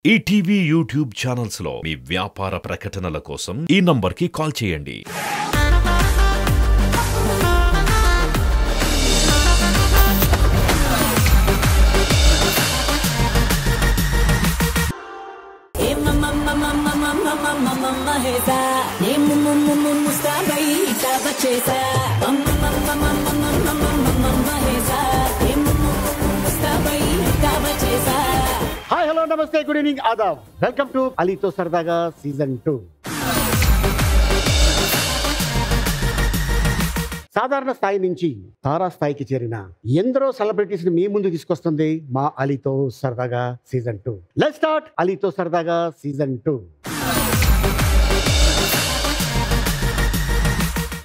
ETV YouTube channels లో మీ వ్యాపార ప్రకటనల కోసం ఈ నంబర్కి కాల్ చేయండి. హాయ్ హలో నమస్తే good evening Aadab welcome to అలీతో సరదాగా సీజన్ 2. సాధారణ స్థాయి నుంచి తారా స్థాయికి చేరిన ఎందరో సెలబ్రిటీస్ ని మీ ముందు తీసుకొస్తుంది మా అలీతో సరదాగా సీజన్ 2. లెట్స్ స్టార్ట్ అలీతో సరదాగా సీజన్ 2.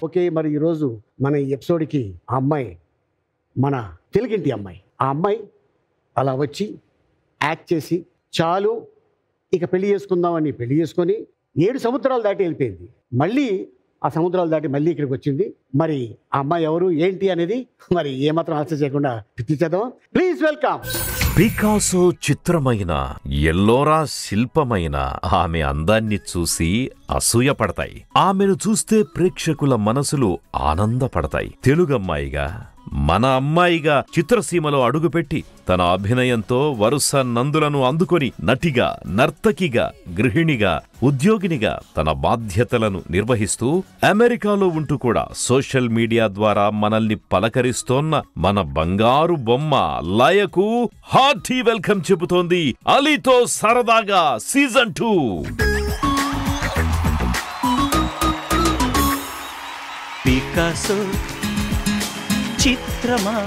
ఓకే, మరి ఈరోజు మన ఈ ఎపిసోడ్కి ఆ అమ్మాయి మన తెలుగింటి అమ్మాయి. ఆ అమ్మాయి అలా వచ్చి యాక్ట్ చేసి చాలు ఇక పెళ్లి చేసుకుందామని పెళ్లి చేసుకొని 7 సముద్రాలు దాటి వెళ్ళిపోయింది. మళ్ళీ ఆ సముద్రాలు దాటి మళ్ళీ ఇక్కడికి వచ్చింది. మరి ఆ అమ్మాయి ఎవరు ఏంటి అనేది మరి ఏమాత్రం ఆలోచన చేయకుండా తెచ్చేద్దాం. Please welcome. పికాసో చిత్రమైన, ఎల్లోరా శిల్పమైన ఆమె అందాన్ని చూసి అసూయపడతాయి. ఆమెను చూస్తే ప్రేక్షకుల మనసులు ఆనందపడతాయి. తెలుగమ్మాయిగా, మన అమ్మాయిగా చిత్రసీమలో అడుగుపెట్టి తన అభినయంతో వరుస నందులను అందుకొని నటిగా, నర్తకిగా, గృహిణిగా, ఉద్యోగినిగా తన బాధ్యతలను నిర్వహిస్తూ అమెరికాలో ఉంటూ కూడా సోషల్ మీడియా ద్వారా మనల్ని పలకరిస్తోన్న మన బంగారు బొమ్మ లయకు హార్టీ వెల్కమ్ చెబుతోంది అలీతో సరదాగా సీజన్ 2. పికాసో చిత్రమా,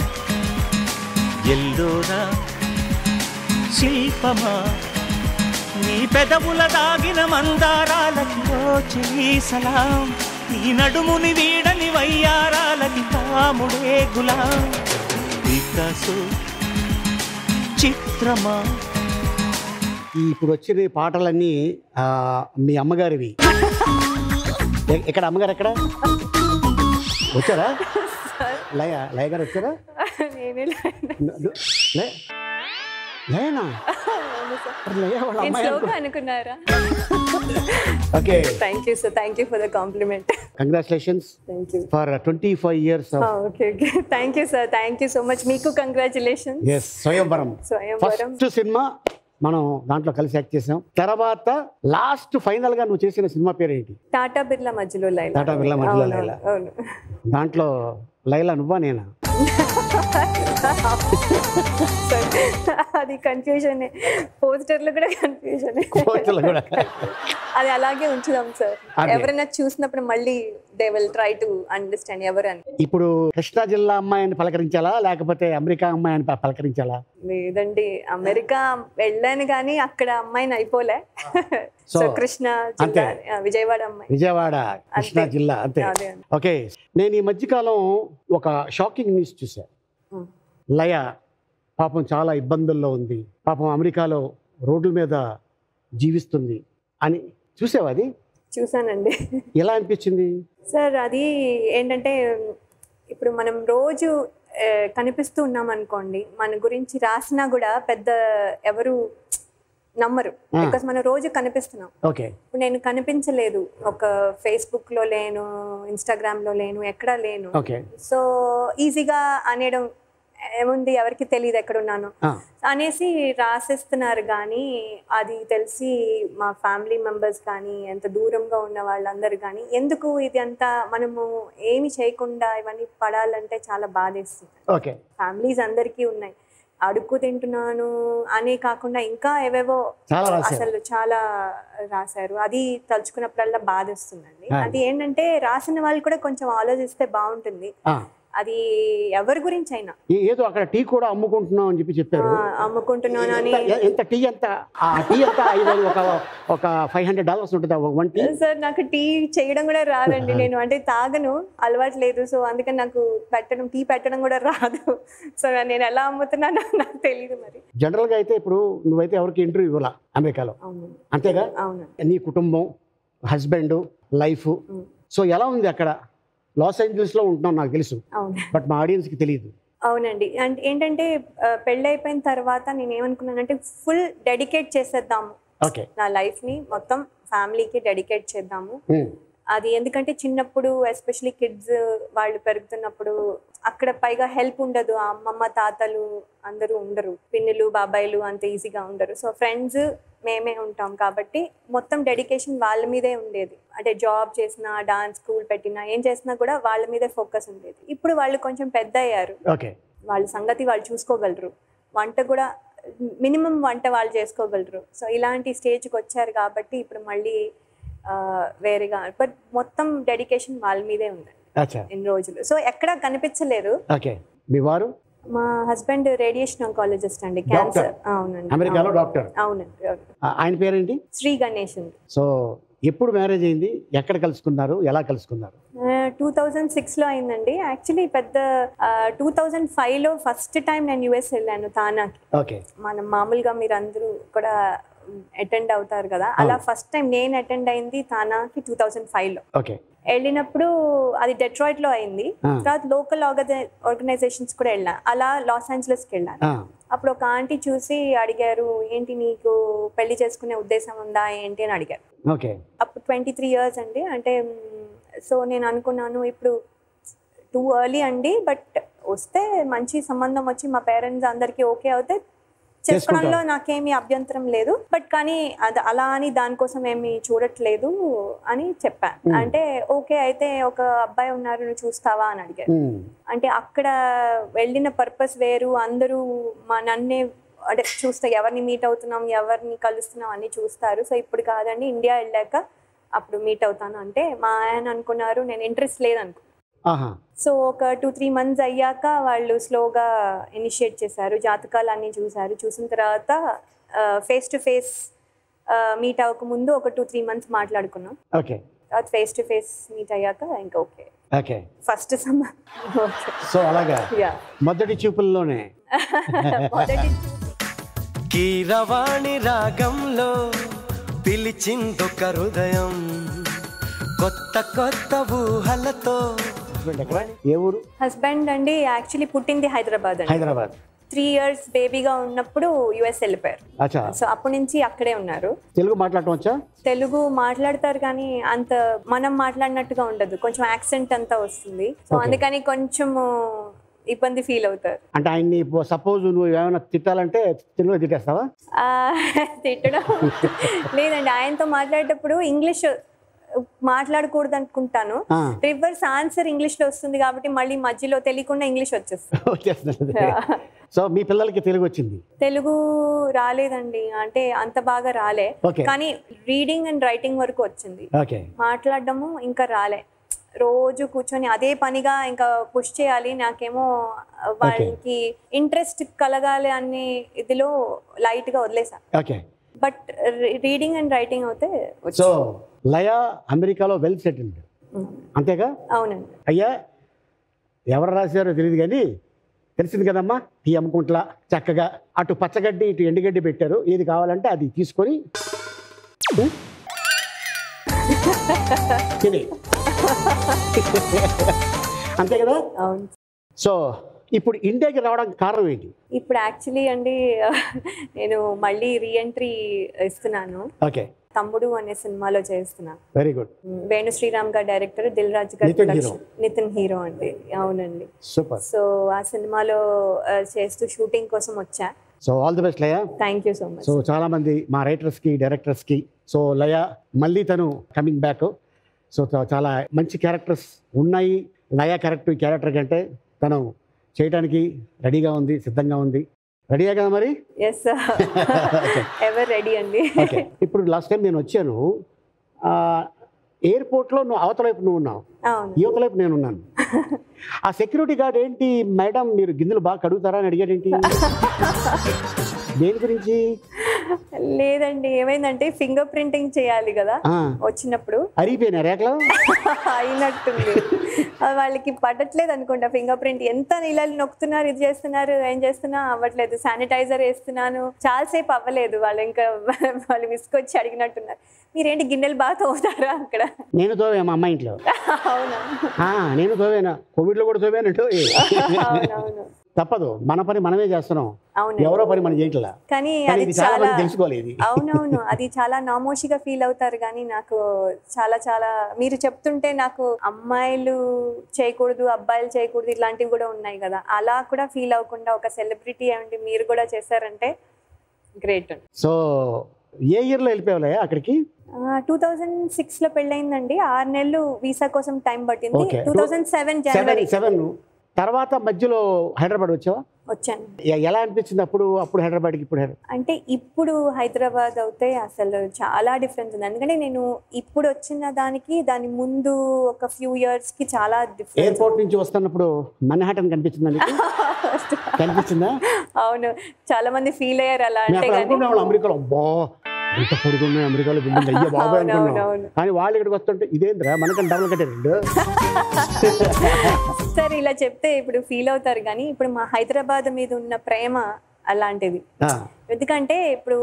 ఎల్లోరా శిల్పమా, నీ పెదవుల దాగిన మందారాలకి చెయ్యి సలాం, నీ నడుముని వీడని వయ్యారాలకి తాముడే గులాం. పికాసో చిత్రమా. ఇప్పుడు వచ్చిన పాటలన్నీ మీ అమ్మగారివి. ఎక్కడ అమ్మగారు ఎక్కడ వచ్చారా? లయ గారు వచ్చారా? లేనా లయ వాళ్ళ అమ్మాయి అనుకున్నారా? Okay, thank you sir, thank you for the complement. Congratulations for 25 years. Okay okay, thank you sir, thank you so much. మీకు కంగ్రాచులేషన్. ఎస్, స్వయంవరం ఫస్ట్ సినిమా మనం దాంట్లో కలిసి యాక్ట్ చేసాం. తర్వాత లాస్ట్ ఫైనల్ గా నువ్వు చేసిన సినిమా పేరు ఏంటి? టాటా బిర్లా మధ్యలో లైలా. టాటా బిర్లా మధ్యలో లైలా. అవును. దాంట్లో లైలా నువ్వా నేనా? అది కన్ఫ్యూజన్, పోస్టర్లు కూడా కన్ఫ్యూజన్. అది అలాగే ఉంచుదాం సార్. ఎవరైనా చూసినప్పుడు మళ్ళీ they will try to understand ఎవరని. ఇప్పుడు కృష్ణా జిల్లా అమ్మాయిని పలకరించాలా లేకపోతే అమెరికా అమ్మాయిని పలకరించాలా? లేదండి, అమెరికా వెళ్ళాను కానీ అక్కడ అమ్మాయిని అయిపోలే. సో కృష్ణా జిల్లా, విజయవాడ అమ్మాయి. విజయవాడ కృష్ణా జిల్లా అంతే. ఓకే, నేను ఈ మధ్యకాలం ఒక షాకింగ్ న్యూస్ చూసా. లయ పాపం చాలా ఇబ్బందుల్లో ఉంది, పాపం అమెరికాలో రోడ్ల మీద జీవిస్తుంది అని చూసావా? అది చూసానండి. ఎలా అనిపించింది సార్? అది ఏంటంటే ఇప్పుడు మనం రోజు కనిపిస్తూ ఉన్నాం అనుకోండి, మన గురించి రాసినా కూడా పెద్ద ఎవరు నమ్మరు, బికాస్ మనం రోజు కనిపిస్తున్నాం. ఓకే, నేను కనిపించలేదు, ఒక ఫేస్బుక్ లో లేను, ఇన్స్టాగ్రామ్ లో లేను, ఎక్కడా లేను. ఓకే, సో ఈజీగా అనేయడం ఏముంది, ఎవరికి తెలియదు ఎక్కడున్నాను అనేసి రాసేస్తున్నారు. కానీ అది తెలిసి మా ఫ్యామిలీ మెంబర్స్ కానీ, ఎంత దూరంగా ఉన్న వాళ్ళందరూ కానీ, ఎందుకు ఇది అంతా మనము ఏమి చేయకుండా ఇవన్నీ పడాలంటే చాలా బాధేస్తుంది. ఓకే, ఫ్యామిలీస్ అందరికీ ఉన్నాయి, అడుక్కు తింటున్నాను అనే కాకుండా ఇంకా ఏవేవో అసలు చాలా రాశారు. అది తలుచుకున్నప్పుడల్లా బాధేస్తుందండి. అది ఏంటంటే రాసిన వాళ్ళు కూడా కొంచెం ఆలోచిస్తే బాగుంటుంది. అది ఎవరి గురించి అయినా. ఏదో అక్కడ టీ కూడా అమ్ముకుంటున్నాం అని చెప్పారు. అమ్ముకుంటున్నాను అని. ఎంత టీ? ఎంత ఆ టీ? ఎంత ఒక $500 ఉంటుంది వన్ టీ. సార్ నాకు టీ చేయడం కూడా రాదండి. నేను అంటే తాగను, అలవాటు లేదు. సో అందుకని నాకు టీ పెట్టడం కూడా రాదు. సో నేను ఎలా అమ్ముతున్నానో నాకు తెలియదు. మరి జనరల్ గా అయితే ఇప్పుడు నువ్వైతే ఎవరికి ఇంటర్వ్యూ ఇవ్వాలా అమెరికాలో, అంతేగా? అవును. నీ కుటుంబం, హస్బెండ్, లైఫ్, సో ఎలా ఉంది అక్కడ? లాస్ ఏంజల్స్ లో ఉంటున్నాం నాకు తెలుసు, బట్ మా ఆడియన్స్ కి తెలియదు. అవునండి. అంటే ఏంటంటే పెళ్ళి అయిపోయిన తర్వాత నేను ఏమనుకున్నానంటే ఫుల్ డెడికేట్ చేసేద్దాము, ఓకే. నా లైఫ్ని మొత్తం ఫ్యామిలీకి డెడికేట్ చేద్దాము. అది ఎందుకంటే చిన్నప్పుడు ఎస్పెషలీ కిడ్స్ వాళ్ళు పెరుగుతున్నప్పుడు అక్కడ పైగా హెల్ప్ ఉండదు, అమ్మమ్మ తాతలు అందరూ ఉండరు, పిన్నులు బాబాయిలు అంత ఈజీగా ఉండరు. సో ఫ్రెండ్స్ మేమే ఉంటాం కాబట్టి మొత్తం డెడికేషన్ వాళ్ళ మీదే ఉండేది. అంటే జాబ్ చేసినా, డాన్స్ స్కూల్ పెట్టినా, ఏం చేసినా కూడా వాళ్ళ మీదే ఫోకస్ ఉండేది. ఇప్పుడు వాళ్ళు కొంచెం పెద్ద అయ్యారు, వాళ్ళ సంగతి వాళ్ళు చూసుకోగలరు, వంట కూడా మినిమం వంట వాళ్ళు చేసుకోగలరు. సో ఇలాంటి స్టేజ్కి వచ్చారు కాబట్టి ఇప్పుడు మళ్ళీ వేరేగా, బట్ మొత్తం డెడికేషన్ వాళ్ళ మీదే ఉందండి ఇన్ని రోజులు. సో ఎక్కడా కనిపించలేరు. మీ వారు? మా హస్బెండ్ రేడియేషన్ ఆంకాలజిస్ట్ అండి, క్యాన్సర్. అవునండి, అమెరికాలో డాక్టర్. అవునండి. ఆయన పేరేంటి? శ్రీ గణేష్ అండి. సో ఎప్పుడు మ్యారేజ్ అయింది, ఎక్కడ కలుసుకున్నారు, ఎలా కలుసుకున్నారు? 2006లో అయిందండి. యాక్చువల్లీ పెద్ద 2005లో ఫస్ట్ టైం నేను యుఎస్ వెళ్ళాను తానాకి. ఓకే. మనం మామూలుగా మీరు అందరూ కూడా అటెండ్ అవుతారు కదా, అలా ఫస్ట్ టైం నేను అటెండ్ అయింది తానాకి 2005లో. ఓకే. వెళ్ళినప్పుడు అది డెట్రాయిట్లో అయింది. తర్వాత లోకల్ ఆర్గనైజేషన్స్ కూడా వెళ్ళాను. అలా లాస్ ఏంజలస్కి వెళ్ళాను. అప్పుడు ఒక ఆంటీ చూసి అడిగారు, ఏంటి నీకు పెళ్లి చేసుకునే ఉద్దేశం ఉందా ఏంటి అని అడిగారు. అప్పుడు 23 years అండి. అంటే సో నేను అనుకున్నాను ఇప్పుడు టూ ఎర్లీ అండి, బట్ వస్తే మంచి సంబంధం వచ్చి మా పేరెంట్స్ అందరికీ ఓకే అవుతే చేసుకోవడంలో నాకేమీ అభ్యంతరం లేదు, బట్ కానీ అది అలా అని దానికోసం ఏమి చూడట్లేదు అని చెప్పాను. అంటే ఓకే అయితే ఒక అబ్బాయి ఉన్నారు, నువ్వు చూస్తావా అని అడిగారు. అంటే అక్కడ వెళ్ళిన పర్పస్ వేరు, అందరూ నన్నే అంటే చూస్తా, ఎవరిని మీట్ అవుతున్నాం, ఎవరిని కలుస్తున్నాం అన్ని చూస్తారు. సో ఇప్పుడు కాదండి, ఇండియా వెళ్ళాక అప్పుడు మీట్ అవుతాను అంటే మా ఆయన అనుకున్నారు నేను ఇంట్రెస్ట్ లేదనుకో. సో ఒక 2-3 months అయ్యాక వాళ్ళు స్లోగా ఇనిషియేట్ చేశారు, జాతకాలు అన్నీ చూశారు. చూసిన తర్వాత ఫేస్ టు ఫేస్ మీట్ అవ్వక ముందు ఒక 2-3 months మాట్లాడుకున్నాం. తర్వాత ఫేస్ టు ఫేస్ మీట్ అయ్యాక ఇంకా ఓకే ఫస్ట్ సో అలాగా మొదటి చూపుల్లోనే కీరవాణి రాగంలో పిలిచిందొక హృదయం, కొత్త కొత్త ఊహలతో. ఏ ఊరు? హస్బెండ్ అండి యాక్చువల్లీ పుట్టింది హైదరాబాద్. 3 years బేబీగా ఉన్నప్పుడు యుఎస్ వెళ్ళిపోయారు. సో అప్పటి నుంచి అక్కడే ఉన్నారు. తెలుగు మాట్లాడటం? తెలుగు మాట్లాడతారు కానీ అంత మనం మాట్లాడినట్టుగా ఉండదు, కొంచెం యాక్సెంట్ అంతా వస్తుంది. సో అందుకని కొంచెం ఇబ్బంది ఫీల్ అవుతారు. అంటే ఆయన్ని సపోజ్ నువ్వు ఏమైనా తిట్టాలంటే తెలుగులో తిట్టేస్తావా? తిట్టడం లేదండి, ఆయనతో మాట్లాడేటప్పుడు ఇంగ్లీష్ మాట్లాడకూడదు అనుకుంటాను, రివర్స్ ఆన్సర్ ఇంగ్లీష్ లో వస్తుంది కాబట్టి మళ్ళీ మధ్యలో తెలియకుండా ఇంగ్లీష్ వచ్చేస్తుంది. సో మీ పిల్లలకి తెలుగు వచ్చింది? తెలుగు రాలేదండి, అంటే అంత బాగా రాలే, కానీ రీడింగ్ అండ్ రైటింగ్ వరకు వచ్చింది. మాట్లాడడము ఇంకా రాలే. రోజు కూర్చొని అదే పనిగా ఇంకా పుష్ చేయాలి, నాకేమో వాళ్ళకి ఇంట్రెస్ట్ కలగాలి అనే ఇదిలో లైట్ గా వదిలేసా. బట్ రీడింగ్ అండ్ రైటింగ్ అయితే. సో లయ అమెరికాలో వెల్ సెటిల్డ్ అంతేగా? అవునండి. అయ్యా ఎవరు రాశారో తెలియదు కానీ తెలిసింది కదమ్మా, టీ అమ్ముకుంట్లా చక్కగా అటు పచ్చగడ్డి ఇటు ఎండుగడ్డి పెట్టారు, ఏది కావాలంటే అది తీసుకొని తిని అంతే కదా? అవును. సో ఇప్పుడు ఇండియాకి రావడానికి కారణం ఏంటి? ఇప్పుడు యాక్చువల్లీ అండి నేను మళ్ళీ రీఎంట్రీ ఇస్తున్నాను. తమ్ముడు అనే సినిమాలో చేస్తున్నాను. Very good. వేణు శ్రీరామ్ గారు డైరెక్టర్, దిల్ రాజు గారు ప్రొడక్షన్, నితిన్ హీరో అండి. అవునండి, సూపర్. సో ఆ సినిమాలో చేస్తూ షూటింగ్ కోసం వచ్చా. So all the best Laya. Thank you so much. So చాలా మంది మా రైటర్స్కి డైరెక్టర్స్కి, సో లయ మళ్ళీ తను కమింగ్ బ్యాక్. సో చాలా మంచి క్యారెక్టర్స్ ఉన్నాయి. లయ క్యారెక్టర్ కంటే తను చేయడానికి రెడీగా ఉంది, సిద్ధంగా ఉంది. రెడీయా కదా మరి? ఎస్ ఎవర్ రెడీ అండి. ఓకే. ఇప్పుడు లాస్ట్ టైం నేను వచ్చాను, ఎయిర్పోర్ట్లో నువ్వు అవతల వైపు నువ్వు ఉన్నావు, యువతల వైపు నేను ఉన్నాను. ఆ సెక్యూరిటీ గార్డ్ ఏంటి మేడం మీరు గిన్నెలు బాగా కడుగుతారా అని అడిగాడేంటి? దేని గురించి? లేదండి, ఏమైందంటే ఫింగర్ ప్రింటింగ్ చేయాలి కదా వచ్చినప్పుడు. అరిగిపోయినా రేఖలో? అయినట్టుంది, వాళ్ళకి పడట్లేదు అనుకుంటా ఫింగర్ ప్రింట్. ఎంత నీళ్ళు నొక్కుతున్నారు, ఇది చేస్తున్నారు, ఏం చేస్తున్నా అవ్వట్లేదు. శానిటైజర్ వేస్తున్నాను, చాలాసేపు అవ్వలేదు. వాళ్ళు ఇంకా వాళ్ళు విసుకొచ్చి అడిగినట్టున్నారు, మీరేంటి గిన్నెలు బాగా తోగుతారా అక్కడ? నేను తోవా మా అమ్మ ఇంట్లో. అవునా? నేను తోవేనా, కోవిడ్లో కూడా తోవానంటూ. అవునవును. తప్పదు, మన పని మనమే చేస్తున్నాం, అవును. ఎవరో పని మనం చేయట్లా. కానీ కానీ అది ఇది చాలా చాలా మంది తెలుసుకోవాలి ఇది. అవునవును, అది చాలా నామోషిగా ఫీల్ అవుతారు. కానీ నాకు చాలా చాలా మీరు చెప్తుంటే నాకు అమ్మాయిలు చేయకూడదు, అబ్బాయిలు చేయకూడదు ఇట్లాంటివి కూడా ఉన్నాయి కదా, అలా కూడా ఫీల్ అవ్వకుండా ఒక సెలబ్రిటీ ఏమంటే మీరు కూడా చేశారంటే గ్రేట్ అండి. సో ఏ ఇయర్లో వెళ్ళిపోయావులే అక్కడికి? 2006లో పెళ్ళయిందండి. 6 నెలలు వీసా కోసం టైం పట్టింది. Okay. 2007 జనవరి 7 తర్వాత మధ్యలో హైదరాబాద్ వచ్చావా? వచ్చాను. ఎలా అనిపించింది అప్పుడు హైదరాబాద్కి ఇప్పుడు అంటే ఇప్పుడు హైదరాబాద్ అవుతే అసలు చాలా డిఫరెన్స్ ఉంది. ఎందుకంటే నేను ఇప్పుడు వచ్చిన దాని ముందు ఒక ఫ్యూ ఇయర్స్ కి చాలా డిఫరెన్స్. ఎయిర్పోర్ట్ నుంచి వస్తున్నప్పుడు మన్హాటన్ కనిపించిందా? కనిపించిందా? అవును, చాలా మంది ఫీల్ అయ్యారు అలా అంటే. అమెరికాలో అబ్బా ఎంత పొడుగున్నాయి అమెరికాలో బిల్డింగ్, అయ్యో బాబాయ్ అనుకున్నాం. కానీ వాళ్ళు ఇక్కడికి వస్తుంటే ఇదేంద్రా మనకని డబుల్ కట్టారు. సరే ఇలా చెప్తే ఇప్పుడు ఫీల్ అవుతారు, కానీ ఇప్పుడు మా హైదరాబాద్ మీద ఉన్న ప్రేమ అలాంటిది. ఎందుకంటే ఇప్పుడు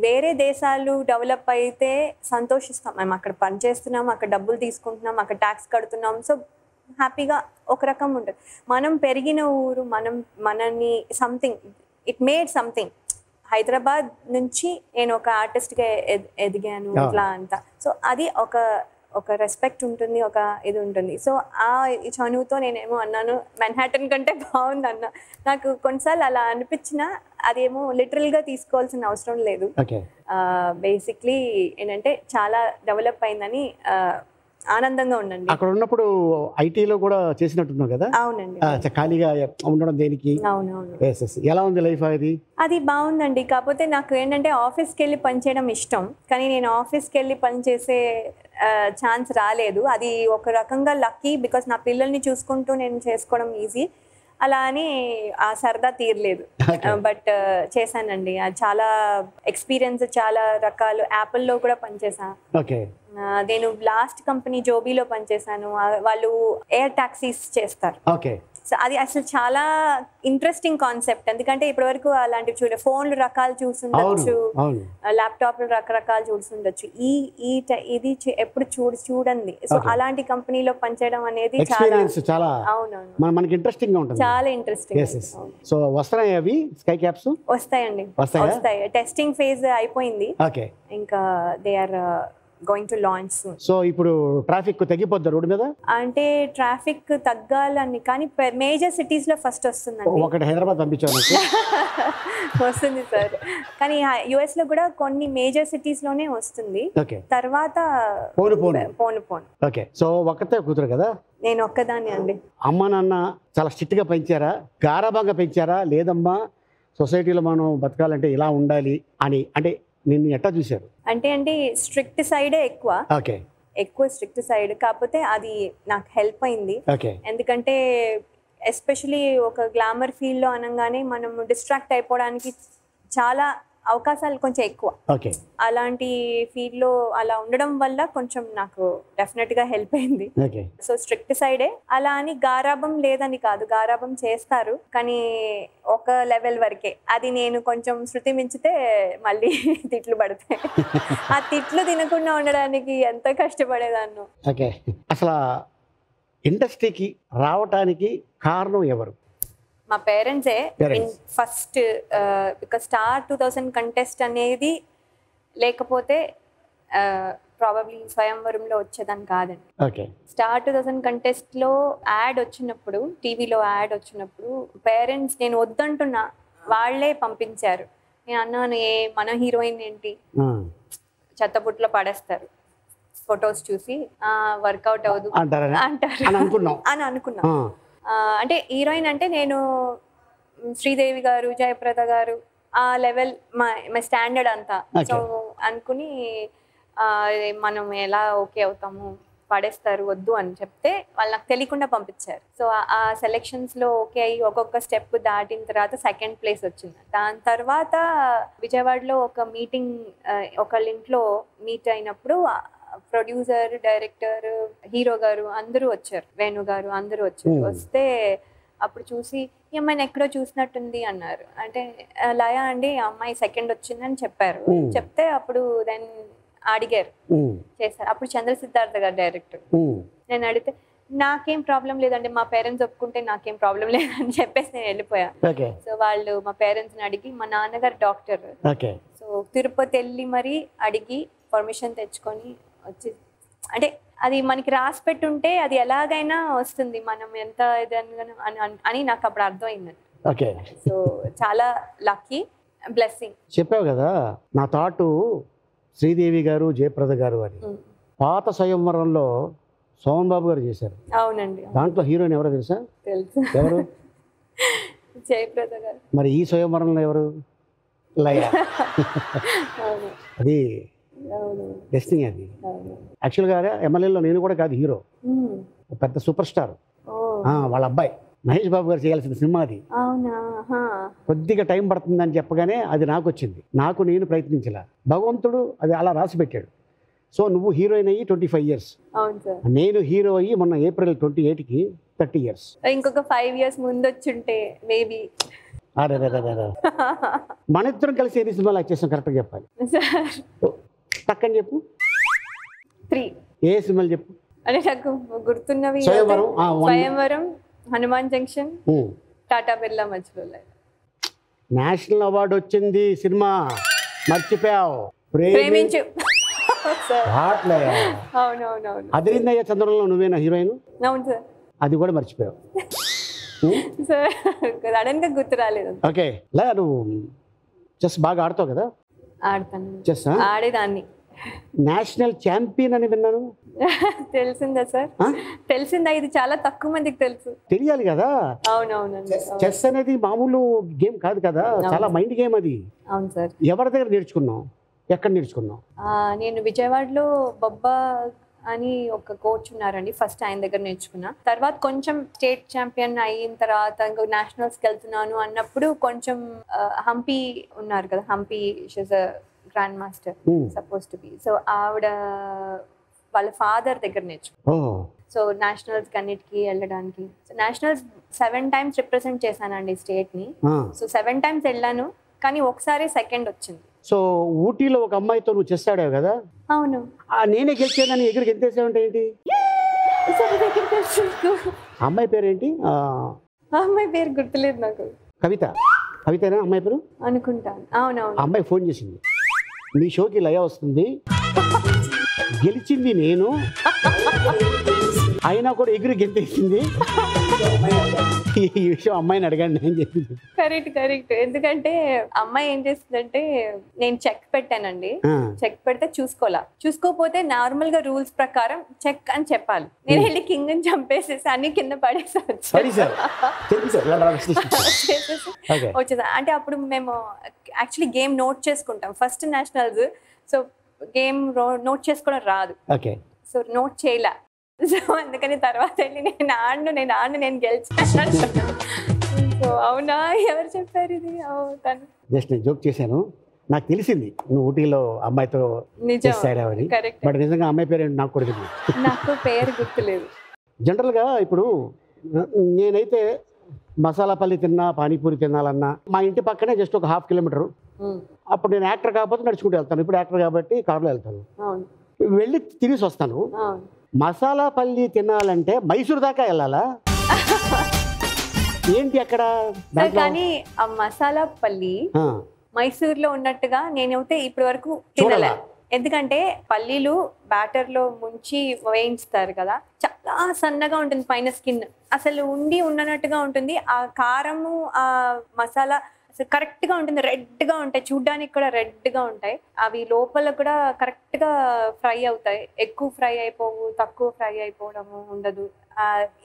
వేరే దేశాలు డెవలప్ అయితే సంతోషిస్తాం, మేము అక్కడ పని చేస్తున్నాం, అక్కడ డబ్బులు తీసుకుంటున్నాం, అక్కడ ట్యాక్స్ కడుతున్నాం, సో హ్యాపీగా ఒక రకం ఉంటుంది. మనం పెరిగిన ఊరు, మనని something it made something. Hyderabad నుంచి నేను ఒక ఆర్టిస్ట్గా ఎదిగాను ఇట్లా అంతా. సో అది ఒక రెస్పెక్ట్ ఉంటుంది, ఒక ఇది ఉంటుంది. సో ఆ చనువుతో నేనేమో అన్నాను మన్హాటన్ కంటే బాగుంది అన్న. నాకు కొన్నిసార్లు అలా అనిపించినా అదేమో లిటరల్గా తీసుకోవాల్సిన అవసరం లేదు. బేసిక్లీ ఏంటంటే చాలా డెవలప్ అయిందని ఆనందంగా ఉండండి. అక్కడ ఉన్నప్పుడు ఐటీలో కూడా చేసినట్టున్నావు కదా? అవునండి. ఖాళీగా ఉండడం దేనికి? అవునవును. ఎలా ఉంది లైఫ్? అది బాగుందండి. కాకపోతే నాకు ఏంటంటే ఆఫీస్కి వెళ్ళి పనిచేయడం ఇష్టం, కానీ నేను ఆఫీస్కి వెళ్ళి పనిచేసే ఛాన్స్ రాలేదు. అది ఒక రకంగా లక్కీ, బికాస్ నా పిల్లల్ని చూసుకుంటూ నేను చేసుకోవడం ఈజీ. అలా అని ఆ సరదా తీరలేదు, బట్ చేశానండి. చాలా ఎక్స్పీరియన్స్, చాలా రకాలు. యాపిల్లో కూడా పనిచేశాను. నేను లాస్ట్ కంపెనీ జోబీలో పనిచేశాను. వాళ్ళు ఎయిర్ టాక్సీస్ చేస్తారు. సో అది అసలు చాలా ఇంట్రెస్టింగ్ కాన్సెప్ట్. ఎందుకంటే ఇప్పటి వరకు అలాంటివి ఫోన్లు రకాలు చూసుండొచ్చు, ల్యాప్టాప్లు రకరకాలు చూసుండొచ్చు, ఇది ఎప్పుడు చూడండి. సో అలాంటి కంపెనీలో పనిచేయడం అనేది చాలా మనకి ఇంట్రెస్టింగ్ గా ఉంటుంది, చాలా ఇంట్రెస్టింగ్. సో వస్తాయి అవి స్కై క్యాప్స్? వస్తాయండి, వస్తాయి. టెస్టింగ్ ఫేజ్ అయిపోయింది, ఇంకా they are going to launch soon. So ఇప్పుడు ట్రాఫిక్ తగ్గిపోద్దా రోడ్ మీద? అంటే ట్రాఫిక్ తగ్గాలని, కానీ మేజర్ సిటీస్ లో ఫస్ట్ వస్తుందండి. ఒకటి హైదరాబాద్ పంపించాను వస్తుంది సార్, కానీ యుఎస్ లో కూడా కొన్ని మేజర్ సిటీస్ లోనే వస్తుంది. తర్వాత పోను. ఓకే. సో ఒక్కతే కూతురు కదా? నేను ఒక్కదాన్ని అండి. అమ్మ నాన్న చాలా స్ట్రిక్ట్ గా పెంచారా, గారాబంగా పెంచారా? లేదమ్మా సొసైటీలో మనం బతకాలంటే ఇలా ఉండాలి అని, అంటే నిన్ను ఎట్లా చూశారు? అంటే స్ట్రిక్ట్ సైడే ఎక్కువ స్ట్రిక్ట్ సైడ్. కాకపోతే అది నాకు హెల్ప్ అయింది. ఎందుకంటే ఎస్పెషలీ ఒక గ్లామర్ ఫీల్డ్ లో అనగానే మనం డిస్ట్రాక్ట్ అయిపోవడానికి చాలా అవకాశాలు కొంచెం ఎక్కువ. అలాంటి ఫీల్డ్ లో అలా ఉండడం వల్ల కొంచెం నాకు డెఫినెట్ గా హెల్ప్ అయింది. సో స్ట్రిక్ట్ సైడే. అలా అని గారాబం లేదని కాదు, గారాబం చేస్తారు, కానీ ఒక లెవెల్ వరకే. అది నేను కొంచెం శృతి మించితే మళ్ళీ తిట్లు పడతాయి. ఆ తిట్లు తినకుండా ఉండడానికి ఎంత కష్టపడేదాన్ని. అసలు ఇండస్ట్రీకి రావటానికి కారణం ఎవరు? మా పేరెంట్సే. ఫస్ట్ బికాస్ స్టార్ 2000 కంటెస్ట్ అనేది లేకపోతే ప్రాబబ్లీ స్వయంవరంలో వచ్చేదాన్ని కాదండి. స్టార్ 2000 కంటెస్ట్లో యాడ్ వచ్చినప్పుడు, టీవీలో యాడ్ వచ్చినప్పుడు పేరెంట్స్ నేను వద్దంటున్నా, వాళ్ళే పంపించారు. నేను అన్నాను మన హీరోయిన్ ఏంటి చెత్తపుట్లో పడేస్తారు, ఫొటోస్ చూసి వర్కౌట్ అవ్వదు అంటారు అని అనుకున్నా. అంటే హీరోయిన్ అంటే నేను శ్రీదేవి గారు, జయప్రద గారు, ఆ లెవెల్ మా స్టాండర్డ్ అంతా. సో అనుకుని మనం ఎలా ఓకే అవుతాము, పడేస్తారు వద్దు అని చెప్తే వాళ్ళు నాకు తెలియకుండా పంపించారు. సో ఆ సెలెక్షన్స్లో ఓకే అయ్యి ఒక్కొక్క స్టెప్ దాటిన తర్వాత సెకండ్ ప్లేస్ వచ్చింది. దాని తర్వాత విజయవాడలో ఒక మీటింగ్, ఒకళ్ళ ఇంట్లో మీట్ అయినప్పుడు ప్రొడ్యూసర్, డైరెక్టర్, హీరో గారు అందరూ వచ్చారు, వేణు గారు అందరూ వచ్చారు. వస్తే అప్పుడు చూసి ఈ అమ్మాయిని ఎక్కడో చూసినట్టుంది అన్నారు. అంటే లయ అండి, ఆ అమ్మాయి సెకండ్ వచ్చిందని చెప్పారు. చెప్తే అప్పుడు దెన్ అడిగారు, చేశారు. అప్పుడు చంద్ర సిద్ధార్థ గారు డైరెక్టర్. నేను అడిగితే నాకేం ప్రాబ్లం లేదండి, మా పేరెంట్స్ ఒప్పుకుంటే నాకేం ప్రాబ్లం లేదని చెప్పేసి నేను వెళ్ళిపోయా. సో వాళ్ళు మా పేరెంట్స్ని అడిగి, మా నాన్నగారు డాక్టర్, సో తిరుపతి వెళ్ళి మరి అడిగి పర్మిషన్ తెచ్చుకొని వచ్చి, అంటే అది మనకి రాసి పెట్టుంటే అది ఎలాగైనా వస్తుంది, మనం ఎంత అని నాకు అప్పుడు అర్థమైందండి. సో చాలా లక్కీ, బ్లెస్సింగ్. చెప్పావు కదా నా థాటు శ్రీదేవి గారు జయప్రద గారు అని. పాత స్వయంవరంలో సోమన్ బాబు గారు చేశారు. అవునండి. దాంట్లో హీరోయిన్ ఎవరో తెలుసా? తెలుసు. ఎవరు? జయప్రద గారు. మరి ఈ స్వయంవరంలో ఎవరు? లయ. అది డెస్టినీ. అది యాక్చువల్గా ఎమ్మెల్యేలో నేను కూడా కాదు, హీరో, పెద్ద సూపర్ స్టార్ వాళ్ళ అబ్బాయి మహేష్ బాబు గారు చేయాల్సిన సినిమా అది. కొద్దిగా టైం పడుతుందని చెప్పగానే అది నాకు వచ్చింది. నేను ప్రయత్నించలా, భగవంతుడు అది అలా రాసి పెట్టాడు. సో నువ్వు హీరోయిన్ అయ్యి 25 years, నేను హీరో అయ్యి మొన్న April 28కి 30 years. ఇంకొక 5 years ముందు వచ్చుంటే మేబీ. మన ఇద్దరం కలిసి ఎన్ని సినిమాలు యాక్ట్ చేస్తాం కరెక్ట్గా చెప్పాలి. టక్కని చెప్పు. 3. ఏ సినిమాలు చెప్పు. అంటే నాకు గుర్తున్నవి స్వయంవరం, హనుమాన్ జంక్షన్, టాటా బిర్లా మధ్యలో. నేషనల్ అవార్డు వచ్చింది సినిమా, మర్చిపోయావు. ప్రేమించు. అవునవునవును. అదిరిందయ్య చంద్రంలో నువ్వేనా హీరోయిన్? అవును సార్. అది కూడా మర్చిపోయావు. సార్ సడన్ గా గుర్తు రాలేదు. ఓకే, లే నువ్వు చెస్ బాగా ఆడతావు కదా? ఆడతాను. చెస్ ఆడేదాన్ని. నేషనల్ ఛాంపియన్ అని విన్నాను. తెలిసిందా సార్? తెలిసిందా? ఇది చాలా తక్కువ మందికి తెలుసు. తెలియాలి కదా. అవునవునండి. చెస్ అనేది మామూలు గేమ్ కాదు కదా, చాలా మైండ్ గేమ్ అది. అవును సార్. ఎవరి దగ్గర నేర్చుకున్నావు? ఎక్కడ నేర్చుకున్నావు? నేను విజయవాడలో బొబ్బా అని ఒక కోచ్ ఉన్నారండి, ఫస్ట్ ఆయన దగ్గర నేర్చుకున్నా. తర్వాత కొంచెం స్టేట్ ఛాంపియన్ అయిన తర్వాత ఇంకా నేషనల్స్కి వెళ్తున్నాను అన్నప్పుడు కొంచెం హంపీ ఉన్నారు కదా, Hampi she's a grand master suppose to be. So ఆవిడ వాళ్ళ ఫాదర్ దగ్గర నేర్చుకున్నా. సో నేషనల్స్ అన్నిటికీ వెళ్ళడానికి. సో నేషనల్స్ 7 times రిప్రజెంట్ చేశానండి స్టేట్ని. సో 7 times వెళ్ళాను, కానీ ఒకసారి సెకండ్ వచ్చింది. సో ఊటీలో ఒక అమ్మాయితో నువ్వు చెస్ ఆడావు కదా? అవును. నేనే గెలిచానని ఎగురికి ఎంతేసావంటే ఏంటి? అమ్మాయి పేరేంటి? అమ్మాయి పేరు గుర్తులేదు నాకు. కవిత. కవితనా అమ్మాయి పేరు అనుకుంటాను. అవునవును. అమ్మాయి ఫోన్ చేసింది, మీ షోకి లయ వస్తుంది, గెలిచింది నేను, అయినా కూడా ఎగురు గెంతేసింది, ఈ విషయం అమ్మాయిని అడగండి అని చెప్పింది. కరెక్ట్. ఎందుకంటే అమ్మాయి ఏం చేస్తుందంటే, నేను చెక్ పెట్టానండి, చెక్ పెడితే చూసుకోపోతే నార్మల్ గా రూల్స్ ప్రకారం చెక్ అని చెప్పాలి. నేను వెళ్ళి కింగ్ అని చంపేసేసి అన్ని కింద పడేసా. అంటే అప్పుడు మేము యాక్చువల్లీ గేమ్ నోట్ చేసుకుంటాం first nationals. So game note చేసుకోవడం రాదు, సో నోట్ చేయలే. సో అందుకని తర్వాత వెళ్ళి నేను గెలిచాను. సో అవునా, ఎవరు చెప్పారు ఇది? తను జస్ట్ నేను జోక్ చేశాను. నాకు తెలిసింది నువ్వు ఊటీలో అమ్మాయితో చేసాడని, బట్ నిజంగా అమ్మాయి పేరు నాకు కూడా తెలియదు. నాకు పేరు గుర్తులేదు. జనరల్గా ఇప్పుడు నేనైతే మసాలా పల్లి తిన్నా, పానీపూరి తినాలన్నా మా ఇంటి పక్కనే జస్ట్ ఒక 1/2 kilometer. అప్పుడు నేను యాక్టర్ కాకపోతే నడుచుకుంటూ వెళ్తాను, ఇప్పుడు యాక్టర్ కాబట్టి కారులో వెళ్తాను, వెళ్ళి తిరిగి వస్తాను. మసాలా పల్లి తినాలంటే మైసూర్ దాకా వెళ్ళాలా ఏంటి అక్కడ? కానీ ఆ మసాలా పల్లి మైసూర్లో ఉన్నట్టుగా నేనైతే ఇప్పటి వరకు తినలే. ఎందుకంటే పల్లీలు బ్యాటర్ లో ముంచి వేయించుతారు కదా, చాలా సన్నగా ఉంటుంది పైన స్కిన్, అసలు ఉన్నట్టుగా ఉంటుంది. ఆ కారము ఆ మసాలా అసలు కరెక్ట్ గా ఉంటుంది, రెడ్ గా ఉంటాయి, చూడ్డానికి కూడా రెడ్ గా ఉంటాయి. అవి లోపల కూడా కరెక్ట్ గా ఫ్రై అవుతాయి, ఎక్కువ ఫ్రై అయిపోవు, తక్కువ ఫ్రై అయిపోవడము ఉండదు.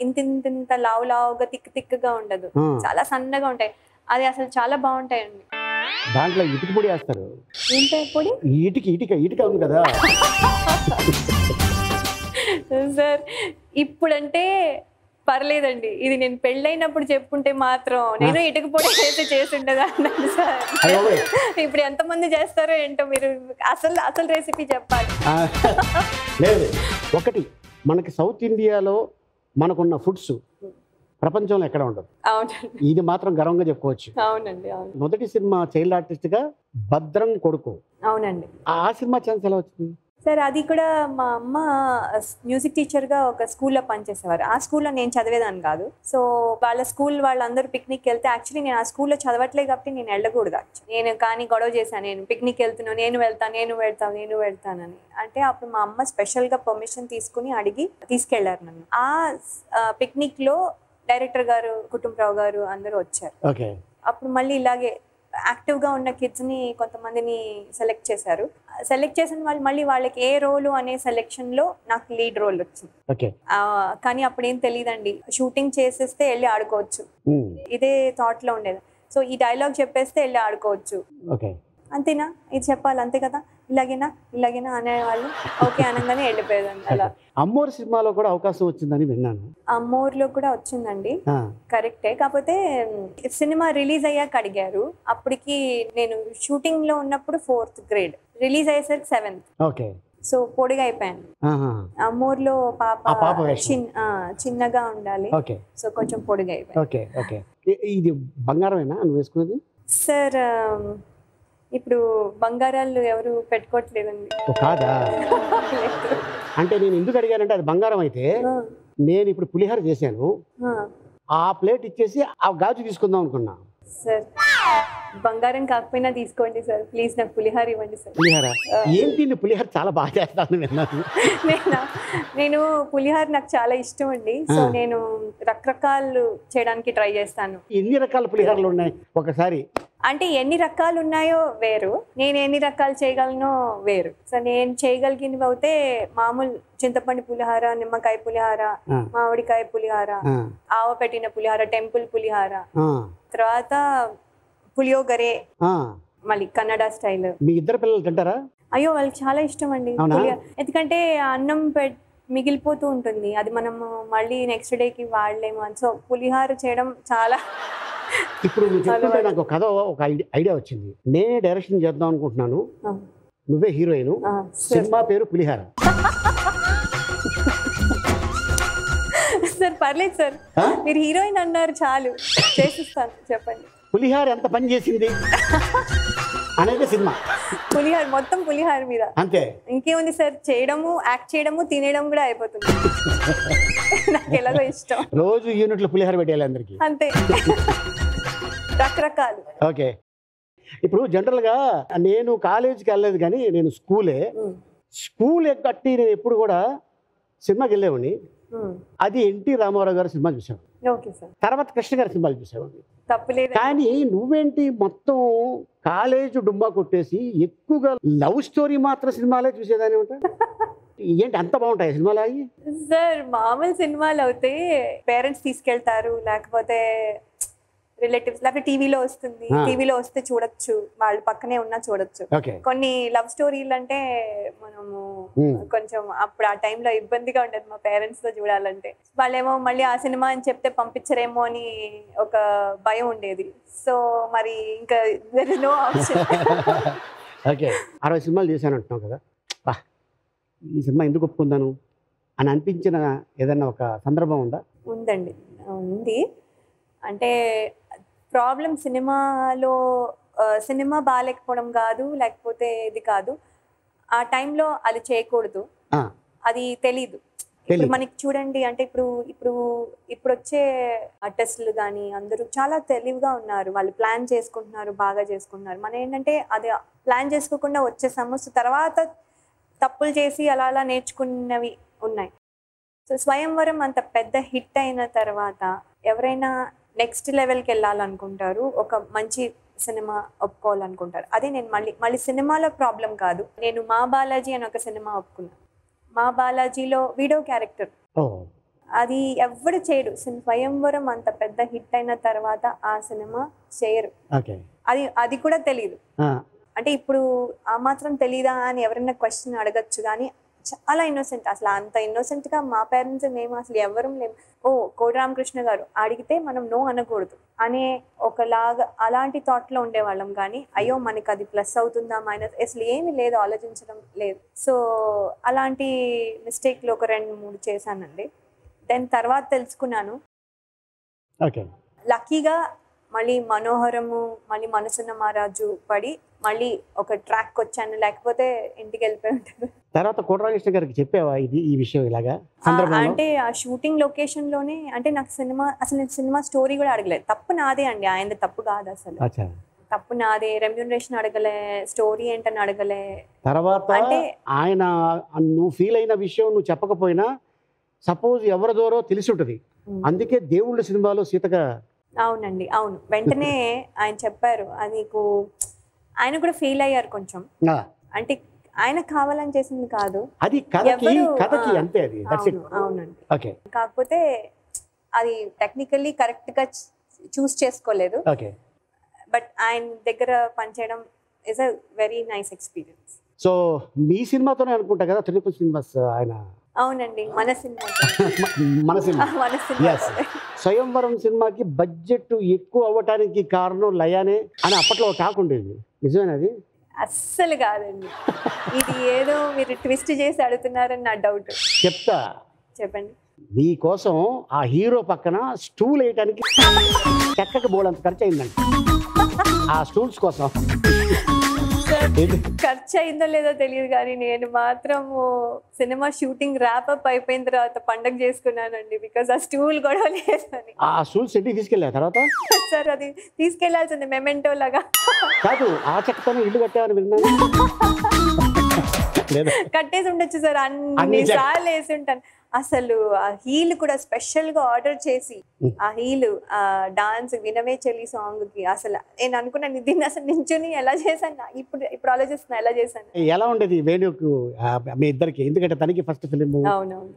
ఇంత లావుగా తిక్కుగా ఉండదు, చాలా సన్నగా ఉంటాయి. అది అసలు చాలా బాగుంటాయండి. దాంట్లో ఇటుక పొడి వేస్తారు. పొడి? ఇటుక ఉంది కదా సార్. ఇప్పుడంటే పర్లేదండి, ఇది నేను పెళ్ళైనప్పుడు చెప్పుంటే మాత్రం నేను ఇటుక పొడి చేసి ఉండదా అన్నాను సార్. ఇప్పుడు ఎంతమంది చేస్తారో ఏంటో, మీరు అసలు రెసిపీ చెప్పాలి. లేదు, ఒకటి మనకి సౌత్ ఇండియాలో మనకున్న ఫుడ్స్ ప్రపంచంలో ఎక్కడ ఉండదు. అవునండి, ఇది మాత్రం గర్వంగా చెప్పుకోవచ్చు. అవునండి, అవును. మొదటి సినిమా చైల్డ్ ఆర్టిస్ట్ గా భద్రం కొడుకు. అవునండి. ఆ సినిమా ఛాన్స్ ఎలా వచ్చింది? సార్ అది కూడా మా అమ్మ మ్యూజిక్ టీచర్గా ఒక స్కూల్లో పనిచేసేవారు. ఆ స్కూల్లో నేను చదివేదాన్ని కాదు. సో వాళ్ళ స్కూల్ వాళ్ళందరూ పిక్నిక్ వెళ్తే యాక్చువల్లీ నేను ఆ స్కూల్లో చదవట్లేదు కాబట్టి నేను వెళ్ళకూడదు. నేను కానీ గొడవ చేశాను, నేను పిక్నిక్ వెళ్తున్నాను, నేను వెళ్తానని. అంటే అప్పుడు మా అమ్మ స్పెషల్గా పర్మిషన్ తీసుకుని అడిగి తీసుకెళ్లారు నన్ను. ఆ పిక్నిక్లో డైరెక్టర్ గారు, కుటుంబరావు గారు అందరూ వచ్చారు. అప్పుడు మళ్ళీ ఇలాగే యాక్టివ్గా ఉన్న కిడ్స్ని కొంతమందిని సెలెక్ట్ చేశారు. సెలెక్ట్ చేసిన వాళ్ళు మళ్ళీ వాళ్ళకి ఏ రోలు అనే సెలెక్షన్లో నాకు లీడ్ రోల్ వచ్చింది. కానీ అప్పుడు ఏం తెలియదండి, షూటింగ్ చేసేస్తే వెళ్ళి ఆడుకోవచ్చు, ఇదే థాట్లో ఉండేది. సో ఈ డైలాగ్ చెప్పేస్తే వెళ్ళి ఆడుకోవచ్చు, అంతేనా, ఇది చెప్పాలి, అంతే కదా, ఇలాగేనా అనేవాళ్ళు. ఓకే అనగానే వెళ్ళిపోయేదండి. అలా అమ్మోరు సినిమాలో కూడా అవకాశం వచ్చిందని విన్నాను. అమ్మోర్లో కూడా వచ్చిందండి, కరెక్టే. కాకపోతే సినిమా రిలీజ్ అయ్యాక అడిగారు. అప్పటికి నేను షూటింగ్ లో ఉన్నప్పుడు 4th grade, రిలీజ్ అయ్యేసరికి 7th. సో పొడిగా అయిపోయాను. అమ్మోర్లో పాప చిన్నగా ఉండాలి, సో కొంచెం పొడిగా అయిపోయాను. ఇది బంగారమేనా నువ్వు వేసుకున్నది? సార్ ఇప్పుడు బంగారాలు ఎవరు పెట్టుకోవట్లేదండి. కాదా? అంటే నేను ఎందుకు అడిగానంటే అది బంగారం అయితే నేను ఇప్పుడు పులిహోర చేశాను, ఆ ప్లేట్ ఇచ్చేసి ఆ గాజు తీసుకుందాం అనుకున్నా. సార్ బంగారం కాకపోయినా తీసుకోండి సార్, ప్లీజ్ నాకు పులిహోర ఇవ్వండి సార్. పులిహోర ఏంటి? పులిహోర చాలా బాగా చేస్తాను విన్నాను. నేను పులిహోర నాకు చాలా ఇష్టం అండి. సో నేను రకరకాలు చేయడానికి ట్రై చేస్తాను. ఎన్ని రకాల పులిహోరలు ఉన్నాయి ఒకసారి? అంటే ఎన్ని రకాలు ఉన్నాయో వేరు, నేను ఎన్ని రకాలు చేయగలనో వేరు. సో నేను చేయగలిగినవి అయితే మామూలు చింతపండు పులిహోర, నిమ్మకాయ పులిహోర, మామిడికాయ పులిహోర, ఆవ పెట్టిన పులిహోర, టెంపుల్ పులిహోర, తర్వాత పులియోగరే, మళ్ళీ కన్నడ స్టైల్. మీ ఇద్దరు పిల్లలు తింటారా? అయ్యో వాళ్ళకి చాలా ఇష్టం అండి పులిహోర. ఎందుకంటే అన్నం మిగిలిపోతూ ఉంటుంది, అది మనం మళ్ళీ నెక్స్ట్ డేకి వాడలేము. సో పులిహోర చేయడం చాలా. ఇప్పుడు నువ్వు చెప్తుంటే నాకు కథ ఒక ఐడియా వచ్చింది. నేనే డైరెక్షన్ చేద్దాం అనుకుంటున్నాను, నువ్వే హీరోయిన్, సినిమా పేరు పులిహోర. సార్ పర్లేదు సార్, మీరు హీరోయిన్ అన్నారు చాలు, చేసిస్తాను. చెప్పండి పులిహోర ఎంత పని చేసింది అనేది సినిమా. పులిహోర మొత్తం పులిహోర మీద అంతే, ఇంకేముంది సార్, చేయడము, యాక్ట్ చేయడము, తినేయడం కూడా అయిపోతుంది. నాకు ఎలాగో ఇష్టం, రోజు యూనిట్లు పులిహోర పెట్టేయాలి అందరికి, అంతే, రకరకాలు. ఓకే. ఇప్పుడు జనరల్గా నేను కాలేజీకి వెళ్ళలేదు కానీ నేను స్కూల్ ఎక్కట్టి నేను ఎప్పుడు కూడా సినిమాకి వెళ్ళేవాడిని. అది ఎన్టీ రామారావు గారి సినిమా చూసాను, తర్వాత కృష్ణ గారి సినిమాలు చూసేవాడిని. తప్పలేదు. కానీ నువ్వేంటి మొత్తం కాలేజ్ డుమ్మా కొట్టేసి ఎక్కువగా లవ్ స్టోరీ మాత్రం సినిమాలే చూసేదాని ఉంటా, ఏంటి అంత బాగుంటాయి సినిమాలు? అవి సార్ మామూలు సినిమాలు అయితే పేరెంట్స్ తీసుకెళ్తారు, లేకపోతే రిలేటివ్స్, లేకపోతే టీవీలో వస్తుంది, టీవీలో వస్తే చూడొచ్చు, వాళ్ళు పక్కనే ఉన్నా చూడొచ్చు. కొన్ని లవ్ స్టోరీలు అంటే మనము కొంచెం అప్పుడు ఆ టైంలో ఇబ్బందిగా ఉండేది మా పేరెంట్స్ తో చూడాలంటే. వాళ్ళేమో మళ్ళీ ఆ సినిమా అని చెప్తే పంపించరేమో అని ఒక భయం ఉండేది. సో మరి ఇంకా there is no option. Okay, 60 సినిమాలు చేశాను అంటున్నావు కదా, ఈ సినిమా ఎందుకు ఒప్పుకుందాను అని అనిపించిన ఏదన్నా ఒక సందర్భం ఉందా? ఉందండి, ఉంది. అంటే ప్రాబ్లం సినిమాలో సినిమా బాగాలేకపోవడం కాదు, లేకపోతే ఇది కాదు, ఆ టైంలో అది చేయకూడదు, అది తెలీదు. ఇప్పుడు మనకి చూడండి, అంటే ఇప్పుడు వచ్చే ఆర్టిస్టులు కానీ అందరూ చాలా తెలివిగా ఉన్నారు, వాళ్ళు ప్లాన్ చేసుకుంటున్నారు, బాగా చేసుకుంటున్నారు. మనం ఏంటంటే అది ప్లాన్ చేసుకోకుండా వచ్చేసాము. సో తర్వాత తప్పులు చేసి అలా నేర్చుకున్నవి ఉన్నాయి. సో స్వయంవరం అంత పెద్ద హిట్ అయిన తర్వాత ఎవరైనా నెక్స్ట్ లెవెల్కి వెళ్ళాలనుకుంటారు, ఒక మంచి సినిమా ఒప్పుకోవాలనుకుంటారు. అదే నేను మళ్ళీ సినిమాలో ప్రాబ్లం కాదు. నేను మా బాలాజీ అని ఒక సినిమా ఒప్పుకున్నాను. మా బాలాజీలో వీడియో క్యారెక్టర్, అది ఎవరు చేయడు. స్వయంవరం అంత పెద్ద హిట్ అయిన తర్వాత ఆ సినిమా చేయరు, అది కూడా తెలియదు. అంటే ఇప్పుడు ఆ మాత్రం తెలీదా అని ఎవరైనా క్వశ్చన్ అడగచ్చు, కానీ చాలా ఇన్నోసెంట్. అసలు అంత ఇన్నోసెంట్గా మా పేరెంట్స్ మేము అసలు ఎవరం లేము. కోడి రామకృష్ణ గారు అడిగితే మనం నో అనకూడదు అనే ఒకలాగా అలాంటి థాట్లో ఉండేవాళ్ళం. కానీ అయ్యో మనకి అది ప్లస్ అవుతుందా మైనస్, అసలు ఏమీ లేదు, ఆలోచించడం లేదు. సో అలాంటి మిస్టేక్లు ఒక 2-3 చేశానండి. దాని తర్వాత తెలుసుకున్నాను, లక్కీగా మళ్ళీ మనోహరము, మళ్ళీ మనసున్న మహారాజు పడి మళ్ళీ ఒక ట్రాక్ వచ్చాను, లేకపోతే ఇంటికి వెళ్ళిపోయి ఉంటాను. తర్వాత కోటరామకృష్ణ గారికి చెప్పావా ఈ విషయం ఇలాగా సందర్భంలో? అంటే ఆ షూటింగ్ లొకేషన్ లోనే అంటే నాకు నేను సినిమా స్టోరీ కూడా అడగలేదు. తప్పు నాదే అండి, ఆయన తప్పు కాదు అసలు. అచ్చా. తప్పు నాదే. రెమ్యూనరేషన్ అడగలే, స్టోరీ ఏంటని అడగలే. తర్వాత అంటే ఆయన నువ్వు ఫీల్ అయిన విషయం నువ్వు చెప్పకపోయినా సపోజ్ ఎవరి దూరో తెలిసి ఉంటుంది. అందుకే దేవుళ్ళ సినిమాలో సీతగా. అవునండి, అవును. వెంటనే ఆయన చెప్పారు. అది నీకు ఆయన కూడా ఫీల్ అయ్యారు కొంచెం. అంటే ఆయన కావాలని చేసింది కాదు, అది కథకి అంతే. అది అవునండి. ఓకే. కాకపోతే అది టెక్నికల్లీ కరెక్ట్ గా చూస్ చేసుకోలేదు. ఓకే. బట్ ఆయన దగ్గర పనిచేయడం is a very nice experience. So మీ సినిమాతోనే అనుకుంటా కదా త్రిపుల్ సినిమాస్ ఆయన? అవునండి, మన సినిమా. మన సినిమా. మన సినిమా. స్వయంవరం సినిమాకి బడ్జెట్ ఎక్కువ అవ్వటానికి కారణం లయానే అని అప్పట్లో టాక్ ఉండేది, నిజమేనది? అస్సలు కాదండి, ఇది ఏదో మీరు ట్విస్ట్ చేసి అడుగుతున్నారని నా డౌట్. చెప్తా, చెప్పండి. మీకోసం ఆ హీరో పక్కన స్టూల్ వేయటానికి చెక్కకి బోలంత ఖర్చు అయిందండి ఆ స్టూల్స్ కోసం. ఖర్చు అయిందో లేదో తెలియదు కానీ నేను మాత్రము సినిమా షూటింగ్ ర్యాప్ అప్ అయిపోయిన తర్వాత పండగ చేసుకున్నానండి, బికాస్ ఆ స్టూల్ గొడవ లేదని. ఆ స్టూల్స్ ఇంటికి తీసుకెళ్ళా తర్వాత? సార్ అది తీసుకెళ్లాల్సింది మెమెంటో లాగా. కాదు, ఆ చెక్కతోనే ఇల్లు కట్టామని విన్నాను. కట్టేసి ఉండొచ్చు సార్, అన్ని సార్లు వేసి ఉంటాను. అసలు ఆ హీల్ కూడా స్పెషల్ గా ఆర్డర్ చేసి ఆ హీల్ ఆ డాన్స్ వినవే చెల్లి సాంగ్ కి అసలు నేను అనుకున్నాను దీన్ని అసలు నించుని ఎలా చేశాను. ఇప్పుడు ఆలోచిస్తున్నా ఎలా చేశాను. ఎలా ఉండేది వేణుకు మీ ఇద్దరికి? ఎందుకంటే తనకి ఫస్ట్ ఫిలిం,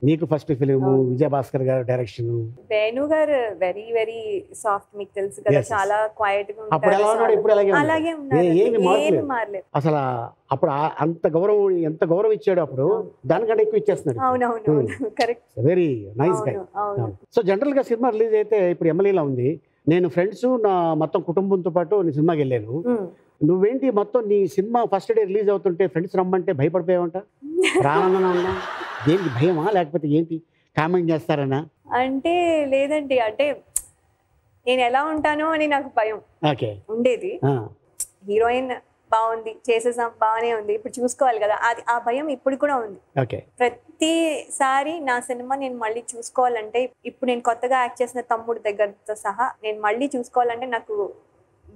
నీకు ఫస్ట్ ఫిలిం, విజయభాస్కర్ గారు డైరెక్షన్. వేణు గారు వెరీ వెరీ సాఫ్ట్, మీకు తెలుసు కదా, చాలా క్వైట్ గా ఉంటారు. అలాగే ఉన్నారు, మారలేదు అసలు. అప్పుడు అంత గౌరవం, ఎంత గౌరవం ఇచ్చాడు అప్పుడు, దానికంటే ఎక్కువ ఇచ్చేస్తున్నాడు. అవునవును, correct. Very nice guy. So general గా సినిమా రిలీజ్ అయితే ఇప్పుడు ఎమ్మెల్యేలా ఉంది. నేను ఫ్రెండ్స్ నా మొత్తం కుటుంబంతో పాటు నీ సినిమాకి వెళ్ళాను. నువ్వేంటి మొత్తం నీ సినిమా ఫస్ట్ డే రిలీజ్ అవుతుంటే ఫ్రెండ్స్ రమ్మంటే భయపడిపోయావంట? రానన్నా ఉన్నా ఏంటి, భయమా లేకపోతే ఏంటి, కామెంట్ చేస్తారనా? అంటే లేదండి, అంటే నేను ఎలా ఉంటానో అని నాకు భయం ఉండేది. హీరోయిన్ బాగుంది, చేసేసాం, బాగానే ఉంది, ఇప్పుడు చూసుకోవాలి కదా, అది ఆ భయం ఇప్పుడు కూడా ఉంది. ప్రతిసారి నా సినిమా నేను మళ్ళీ చూసుకోవాలంటే, ఇప్పుడు నేను కొత్తగా యాక్ట్ చేసిన తమ్ముడు దగ్గరతో సహా నేను మళ్ళీ చూసుకోవాలంటే నాకు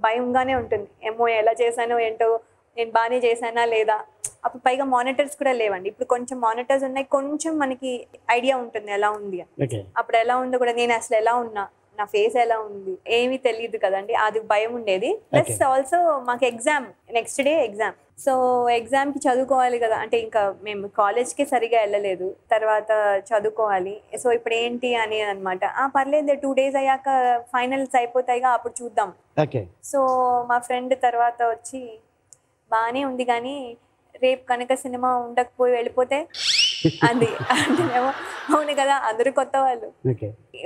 భయంగానే ఉంటుంది. ఏమో ఎలా చేశానో ఏంటో, నేను బాగానే చేశానా లేదా. అప్పుడు పైగా మానిటర్స్ కూడా లేవండి, ఇప్పుడు కొంచెం మానిటర్స్ ఉన్నాయి, కొంచెం మనకి ఐడియా ఉంటుంది ఎలా ఉంది అని. అప్పుడు ఎలా ఉందో కూడా, నేను అసలు ఎలా ఉన్నా, నా ఫేస్ ఎలా ఉంది, ఏమీ తెలియదు కదండి, అది భయం ఉండేది. ప్లస్ ఆల్సో మాకు exam, next day exam. So ఎగ్జామ్కి చదువుకోవాలి కదా, అంటే ఇంకా మేము కాలేజ్కి సరిగా వెళ్ళలేదు, తర్వాత చదువుకోవాలి. సో ఇప్పుడు ఏంటి అని అనమాట. పర్లేదు 2 days అయ్యాక ఫైనల్స్ అయిపోతాయిగా, అప్పుడు చూద్దాం. సో మా ఫ్రెండ్ తర్వాత వచ్చి, బాగానే ఉంది కానీ రేపు కనుక సినిమా ఉండకపోయి వెళ్ళిపోతే అది అంటేనేమో, అవును కదా అందరూ కొత్త వాళ్ళు,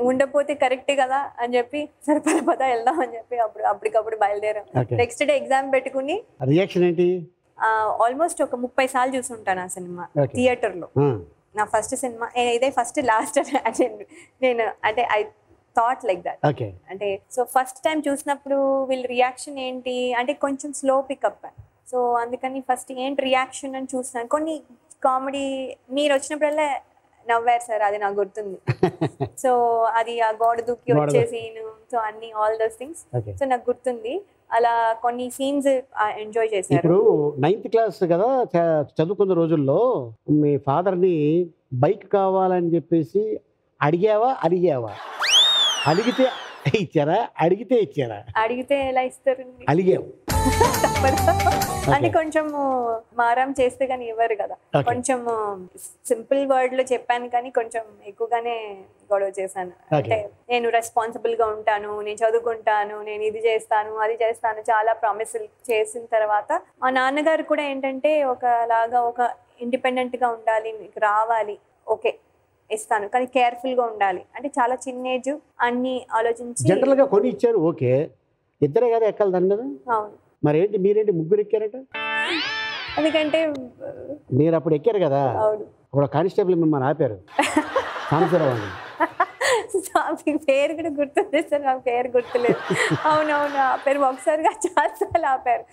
ఉండకపోతే కరెక్టే కదా అని చెప్పి, సరే పద వెళ్దాం అని చెప్పి అప్పటికప్పుడు బయలుదేరాం. నెక్స్ట్ డే ఎగ్జామ్ పెట్టుకుని ఆల్మోస్ట్ ఒక 30 సార్లు చూసుంటాను ఆ సినిమా థియేటర్ లో. నా ఫస్ట్ సినిమా ఇదే, ఫస్ట్ లాస్ట్ నేను అంటే ఐ థాట్ లైక్ దట్. అంటే సో ఫస్ట్ టైం చూసినప్పుడు వీళ్ళ రియాక్షన్ ఏంటి అంటే కొంచెం స్లో పికప్. సో అందుకని ఫస్ట్ ఏంటి రియాక్షన్ అని చూస్తున్నాను. కొన్ని కామెడీ మీరు వచ్చినప్పుడల్లా నవ్వారు సార్, అది నాకు గుర్తుంది. సో అది ఆ గోడ దూకి వచ్చేసి, సో అన్ని ఆల్ దోస్ థింగ్స్ సో నాకు గుర్తుంది. అలా కొన్ని సీన్స్ ఎంజాయ్ చేశారు. ఇప్పుడు 9th క్లాస్ కదా చదువుకున్న రోజుల్లో మీ ఫాదర్ని బైక్ కావాలని చెప్పేసి అడిగావా? అడిగితే ఇచ్చారా? అడిగితే ఇచ్చారా? అడిగితే ఎలా ఇస్తారండి? అడిగావు. అంటే కొంచెం మారం చేస్తే కానీ ఇవ్వరు కదా. కొంచెం సింపుల్ వర్డ్ లో చెప్పాను కానీ కొంచెం ఎక్కువగానే గొడవ చేశాను. అంటే నేను రెస్పాన్సిబుల్ గా ఉంటాను, నేను చదువుకుంటాను, నేను ఇది చేస్తాను, అది చేస్తాను, చాలా ప్రామిసులు చేసిన తర్వాత మా నాన్నగారు కూడా ఏంటంటే ఒకలాగా ఒక ఇండిపెండెంట్ గా ఉండాలి, మీకు రావాలి, ఓకే ఇస్తాను కానీ కేర్ఫుల్ గా ఉండాలి. అంటే చాలా చిన్న ఏజ్, అన్ని ఆలోచించి జనరల్ గా కొని ఇచ్చారు. ఓకే, ఇద్దరే కదా ఎక్కాలి దాని మీద. అవును. మరేంటి మీరేంటి ముగ్గురు ఎక్కారట? ఎందుకంటే మీరు అప్పుడు ఎక్కారు కదా, అప్పుడు కానిస్టేబుల్ మిమ్మల్ని ఆపారు. నాకు పేరు కూడా గుర్తుంది సార్, నాకు పేరు గుర్తులేదు. అవునవును ఆపారు ఒకసారిగా, చాలాసార్లు ఆపారు.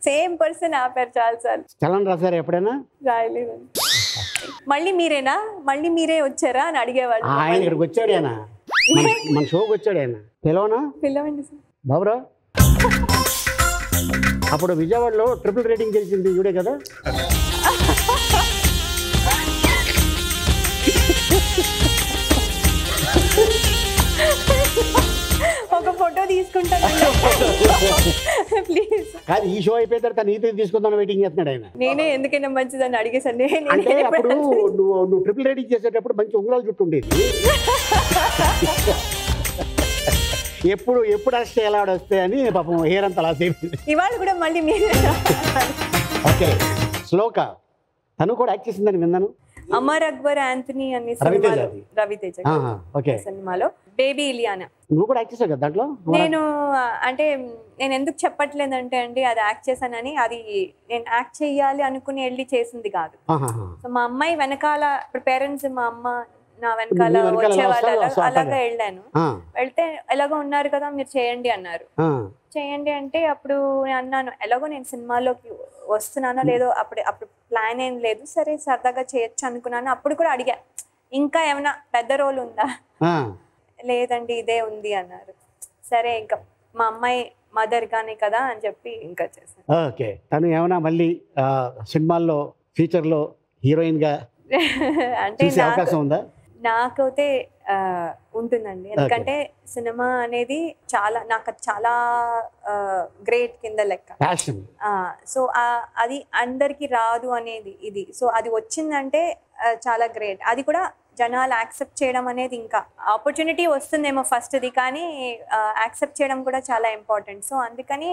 సేమ్ పర్సన్ ఆపారు చాలాసార్లు. చలన్ రాశారు ఎప్పుడైనా? రాయలేదు. మళ్ళీ మీరేనా, మళ్ళీ మీరే వచ్చారా అని అడిగేవాళ్ళు. ఆయన ఇక్కడికి వచ్చాడు, ఆయన మన షోకి వచ్చాడు. ఆయన పిలవనా? పిలవండి సార్. బాబురా, అప్పుడు విజయవాడలో ట్రిపుల్ రేటింగ్ గెలిచింది ఇవిడే కదా? ఒక ఫోటో తీసుకుంటాను ప్లీజ్. కాదు, ఈ షో అయిపోయిన తర్వాత నీతో తీసుకుందాం వెయిటింగ్ చేస్తున్నాడు ఆయన. నేనే ఎందుకైనా మంచిదని అడిగేసాను. అంటే అప్పుడు నువ్వు ట్రిపుల్ రేటింగ్ చేసేటప్పుడు మంచి ఉంగరాలు చుట్టూ ఉండేది. ఎప్పుడు అరెస్ట్ ఎలా వస్తే అని పాపం హెయిర్ అంతా లాస్ అయిపోయింది. ఇవాళ కూడా మళ్ళీ మీరు. ఓకే, శ్లోక తను కూడా యాక్ట్ చేసిందని విన్నాను. అమర్ అక్బర్ యాంథనీ అనే రవితేజ సినిమాలో బేబీ ఇలియానా. నువ్వు కూడా యాక్ట్ చేసావు కదా దాంట్లో? నేను ఎందుకు చెప్పట్లేదంటే అండి, అది యాక్ట్ చేశానని, అది నేను యాక్ట్ చెయ్యాలి అనుకుని వెళ్ళి చేసింది కాదు. సో మా అమ్మాయి వెనకాల, ఇప్పుడు పేరెంట్స్ మా అమ్మ నా వెనకాల వచ్చేవాళ్ళు, అలాగా వెళ్ళాను. వెళ్తే ఎలాగో ఉన్నారు కదా మీరు చేయండి అన్నారు. చేయండి అంటే అప్పుడు నేను అన్నాను, ఎలాగో నేను సినిమాలోకి వస్తున్నానో లేదో అప్పుడు ప్లాన్ ఏం లేదు, సరే సరదాగా చేయొచ్చు అనుకున్నాను. అప్పుడు కూడా అడిగా, ఇంకా ఏమైనా పెద్ద రోల్ ఉందా? లేదండి ఇదే ఉంది అన్నారు. సరే ఇంకా మా అమ్మాయి మదర్ గానే కదా అని చెప్పి ఇంకా చేశాను. ఓకే, తను ఏమైనా మళ్ళీ సినిమాల్లో ఫ్యూచర్లో హీరోయిన్ గా అంటే అవకాశం ఉందా? నాకైతే ఉంటుందండి, ఎందుకంటే సినిమా అనేది నాకు చాలా గ్రేట్ కింద లెక్క. సో అది అందరికి రాదు అనేది ఇది. సో అది వచ్చిందంటే చాలా గ్రేట్. అది కూడా జనాలు యాక్సెప్ట్ చేయడం అనేది, ఇంకా ఆపర్చునిటీ వస్తుందేమో ఫస్ట్ది, కానీ యాక్సెప్ట్ చేయడం కూడా చాలా ఇంపార్టెంట్. సో అందుకని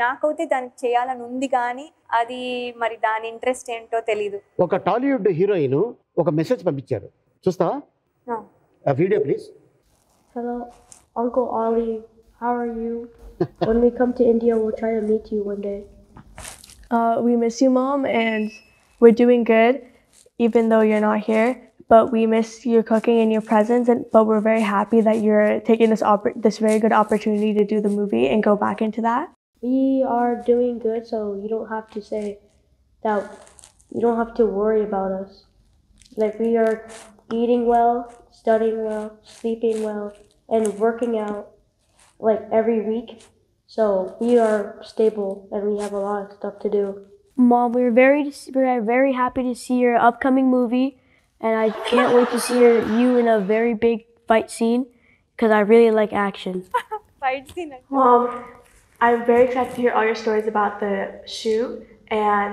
నాకైతే దానికి చేయాలని ఉంది, కానీ అది మరి దాని ఇంట్రెస్ట్ ఏంటో తెలీదు. ఒక టాలీవుడ్ హీరోయిన్ ఒక మెసేజ్ పంపించారు, చూస్తావా? Video please. Hello, Uncle Ollie. How are you? When we come to India, we'll try to meet you one day. We miss you, Mom, and we're doing good, even though you're not here. But we miss your cooking and your presence, but we're very happy that you're taking this very good opportunity to do the movie and go back into that. We are doing good, so you don't have to say that. You don't have to worry about us. Like, we are eating well, studying well, sleeping well, and working out like every week. So we are stable and we have a lot of stuff to do. Mom, we're very happy to see your upcoming movie, and I can't wait to see you in a very big fight scene because I really like action. Fight scene. Mom, I'm very excited to hear all your stories about the shoot, and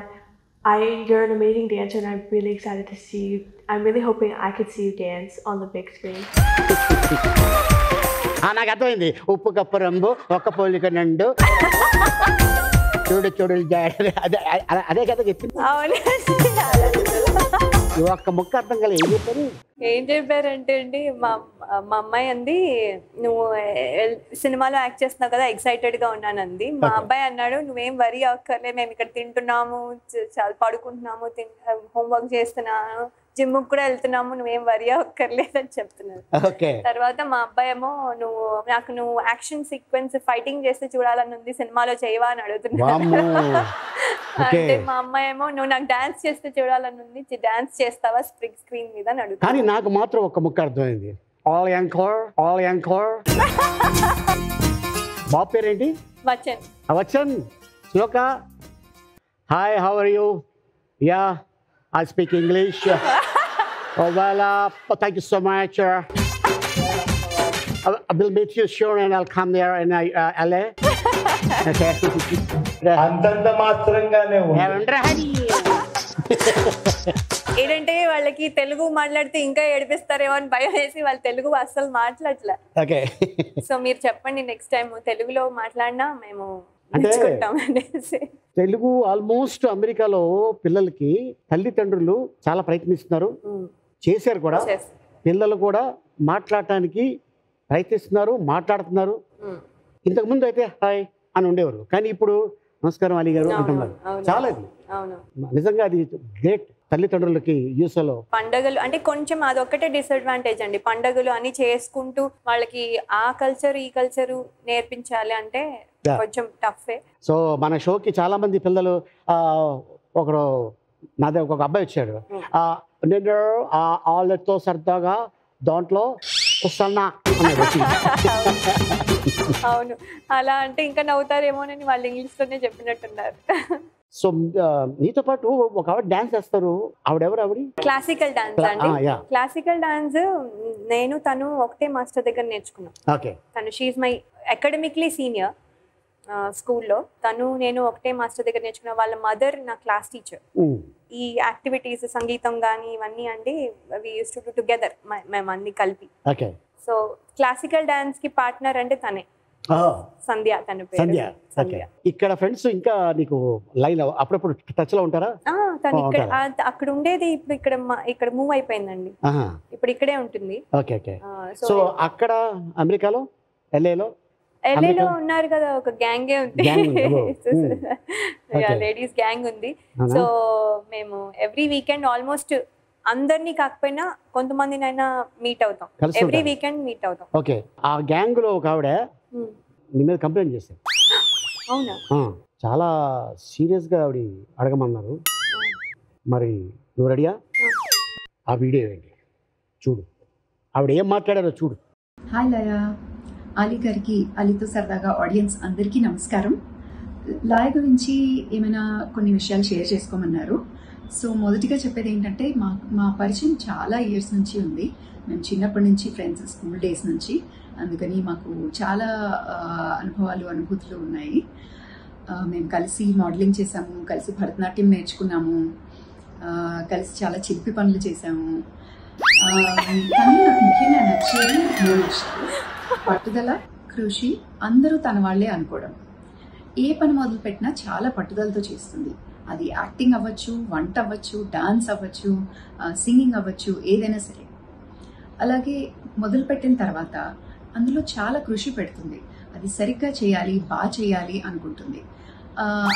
you're an amazing dancer, and I'm really excited to see you. I'm really hoping I could see you dance on the big screen. నాకు అర్థమైంది. ఉప్పు cup రంబు ఒక్క పోలిక నండు చూడు చూడు అదే కదా చెప్పింది. ఒక్క ముక్క అర్థం కాలే. ఏం చెప్పారంటే అండి, మా అమ్మాయి అంది, నువ్వు సినిమాలో యాక్ట్ చేస్తున్నావు కదా, ఎక్సైటెడ్ గా ఉన్నానంది. మా అబ్బాయి అన్నాడు, నువ్వేం వరీ అక్కర్లే, మేము ఇక్కడ తింటున్నాము, చాలా పడుకుంటున్నాము, హోంవర్క్ చేస్తున్నాను, జిమ్ కూడా వెళ్తున్నాము, నువ్వేం వరీ అక్కర్లేదని చెప్తున్నాను. తర్వాత మా అబ్బాయి ఏమో, నువ్వు యాక్షన్ సీక్వెన్స్ ఫైటింగ్ చేస్తే చూడాలని ఉంది, సినిమాలో చేయవా అని అడుగుతున్నాను. అంటే మా అమ్మాయి ఏమో, నువ్వు నాకు డాన్స్ చేస్తే చూడాలని ఉంది, డాన్స్ చేస్తావా స్ప్రింగ్ స్క్రీన్ మీద అని అడుగుతాను. కానీ నాకు మాత్రం ఒక్క ముక్క అర్థమైంది. ఆల్ యాంకర్ బాబు పేరేంటి? వచ్చన్. Shloka, hi, how are you? Yeah, I speak English. Thank you so much. I will meet you soon and I'll come there in LA. Okay. అంతంత మాత్రంగానే ఏంటంటే వాళ్ళకి తెలుగు మాట్లాడితే ఇంకా ఏడిపిస్తారేమో అని భయం వేసి వాళ్ళు తెలుగు అస్సలు మాట్లాడలే. ఓకే, సో మీరు చెప్పండి నెక్స్ట్ టైం తెలుగులో మాట్లాడినా మేము తెలుగు. ఆల్మోస్ట్ అమెరికాలో పిల్లలకి తల్లిదండ్రులు చాలా ప్రయత్నిస్తున్నారు, చేశారు కూడా. పిల్లలు కూడా మాట్లాడటానికి ప్రయత్నిస్తున్నారు, మాట్లాడుతున్నారు. ఇంతకుముందు అయితే హాయ్ అని ఉండేవారు, కానీ ఇప్పుడు నమస్కారం అలీ గారు అంటున్నారు. చాలా నిజంగా అది గ్రేట్. తల్లిదండ్రులకి యూఎస్ఏలో పండగలు అంటే కొంచెం అదొక్కటే డిసడ్వాంటేజ్ అండి. పండగలు అని చేసుకుంటూ వాళ్ళకి ఆ కల్చర్ ఈ కల్చరు నేర్పించాలి అంటే కొంచెం టఫే. సో మన షోకి చాలా మంది పిల్లలు ఒకడు నాదే ఒక అబ్బాయి వచ్చాడు, నేను వాళ్ళతో సరదాగా దాంట్లో వస్తున్నా అన్నాడు. అవును, అలా అంటే ఇంకా నవ్వుతారేమోనని వాళ్ళు ఇంగ్లీష్లోనే చెప్పినట్టున్నారు. సో నీతో పాటు ఒక ఆవిడ డాన్స్ చేస్తారు, ఆవిడ క్లాసికల్ డాన్స్ అండి. క్లాసికల్ డాన్స్ నేను తను ఒకటే మాస్టర్ దగ్గర నేర్చుకున్నాను. ఓకే, తను షీఈ్ మై అకాడమిక్లీ సీనియర్ స్కూల్లో. తను నేను ఒకటే మాస్టర్ దగ్గర నేర్చుకున్నా. వాళ్ళ మదర్ నా క్లాస్ టీచర్. ఈ యాక్టివిటీస్ సంగీతం కానీ ఇవన్నీ అండి వి యూస్ టు డు టుగెదర్, మేము అన్ని కలిపి. సో క్లాసికల్ డాన్స్ కి పార్ట్నర్ అంటే తనే, సంధ్య తన పేరు. సంధ్య. ఇక్కడ ఫ్రెండ్స్ ఇంకా నీకు లైన్ అప్పుడప్పుడు టచ్ లో ఉంటారా? తను ఇక్కడ అక్కడ ఉండేది, ఇప్పుడు ఇక్కడ మూవ్ అయిపోయిందండి, ఇప్పుడు ఇక్కడే ఉంటుంది. సో అక్కడ అమెరికాలో LAలో ఉన్నారు కదా, ఒక గ్యాంగే ఉంది, లేడీస్ గ్యాంగ్ ఉంది. సో మేము ఎవ్రీ వీకెండ్ ఆల్మోస్ట్ అందరినీ కాకపోయినా కొంతమందినైనా మీట్ అవుతాం, ఎవ్రీ వీకెండ్ మీట్ అవుతాం. ఓకే, ఆ గ్యాంగ్ లో ఒక ఆవిడ నీ మీద కంప్లైంట్ చేశారు. అవునా? చాలా సీరియస్ గా ఆవిడ అడగమన్నారు. మరి నువ్వు రెడీయా? ఆ వీడియో ఏంటి చూడు, ఆవిడ ఏం మాట్లాడారో చూడు. హాయ్ లయ, అలీ గారికి అలీతో సరదాగా ఆడియన్స్ అందరికీ నమస్కారం. లయ గురించి ఏమైనా కొన్ని విషయాలు షేర్ చేసుకోమన్నారు. సో మొదటిగా చెప్పేది ఏంటంటే మా పరిచయం చాలా ఇయర్స్ నుంచి ఉంది. మేము చిన్నప్పటి నుంచి ఫ్రెండ్స్, స్కూల్ డేస్ నుంచి. అందుకని మాకు చాలా అనుభూతులు ఉన్నాయి. మేము కలిసి మోడలింగ్ చేసాము, కలిసి భరతనాట్యం నేర్చుకున్నాము, కలిసి చాలా చిలిపి పనులు చేసాము. కానీ నాకు ముఖ్యంగా నచ్చేది 3 విషయాలు: పట్టుదల, కృషి, అందరూ తన వాళ్లే అనుకోవడం. ఏ పని మొదలు పెట్టినా చాలా పట్టుదలతో చేస్తుంది. అది యాక్టింగ్ అవ్వచ్చు, వంట అవ్వచ్చు, డాన్స్ అవ్వచ్చు, సింగింగ్ అవ్వచ్చు, ఏదైనా సరే. అలాగే మొదలుపెట్టిన తర్వాత అందులో చాలా కృషి పెడుతుంది. అది సరిగ్గా చేయాలి, బాగా చేయాలి అనుకుంటుంది.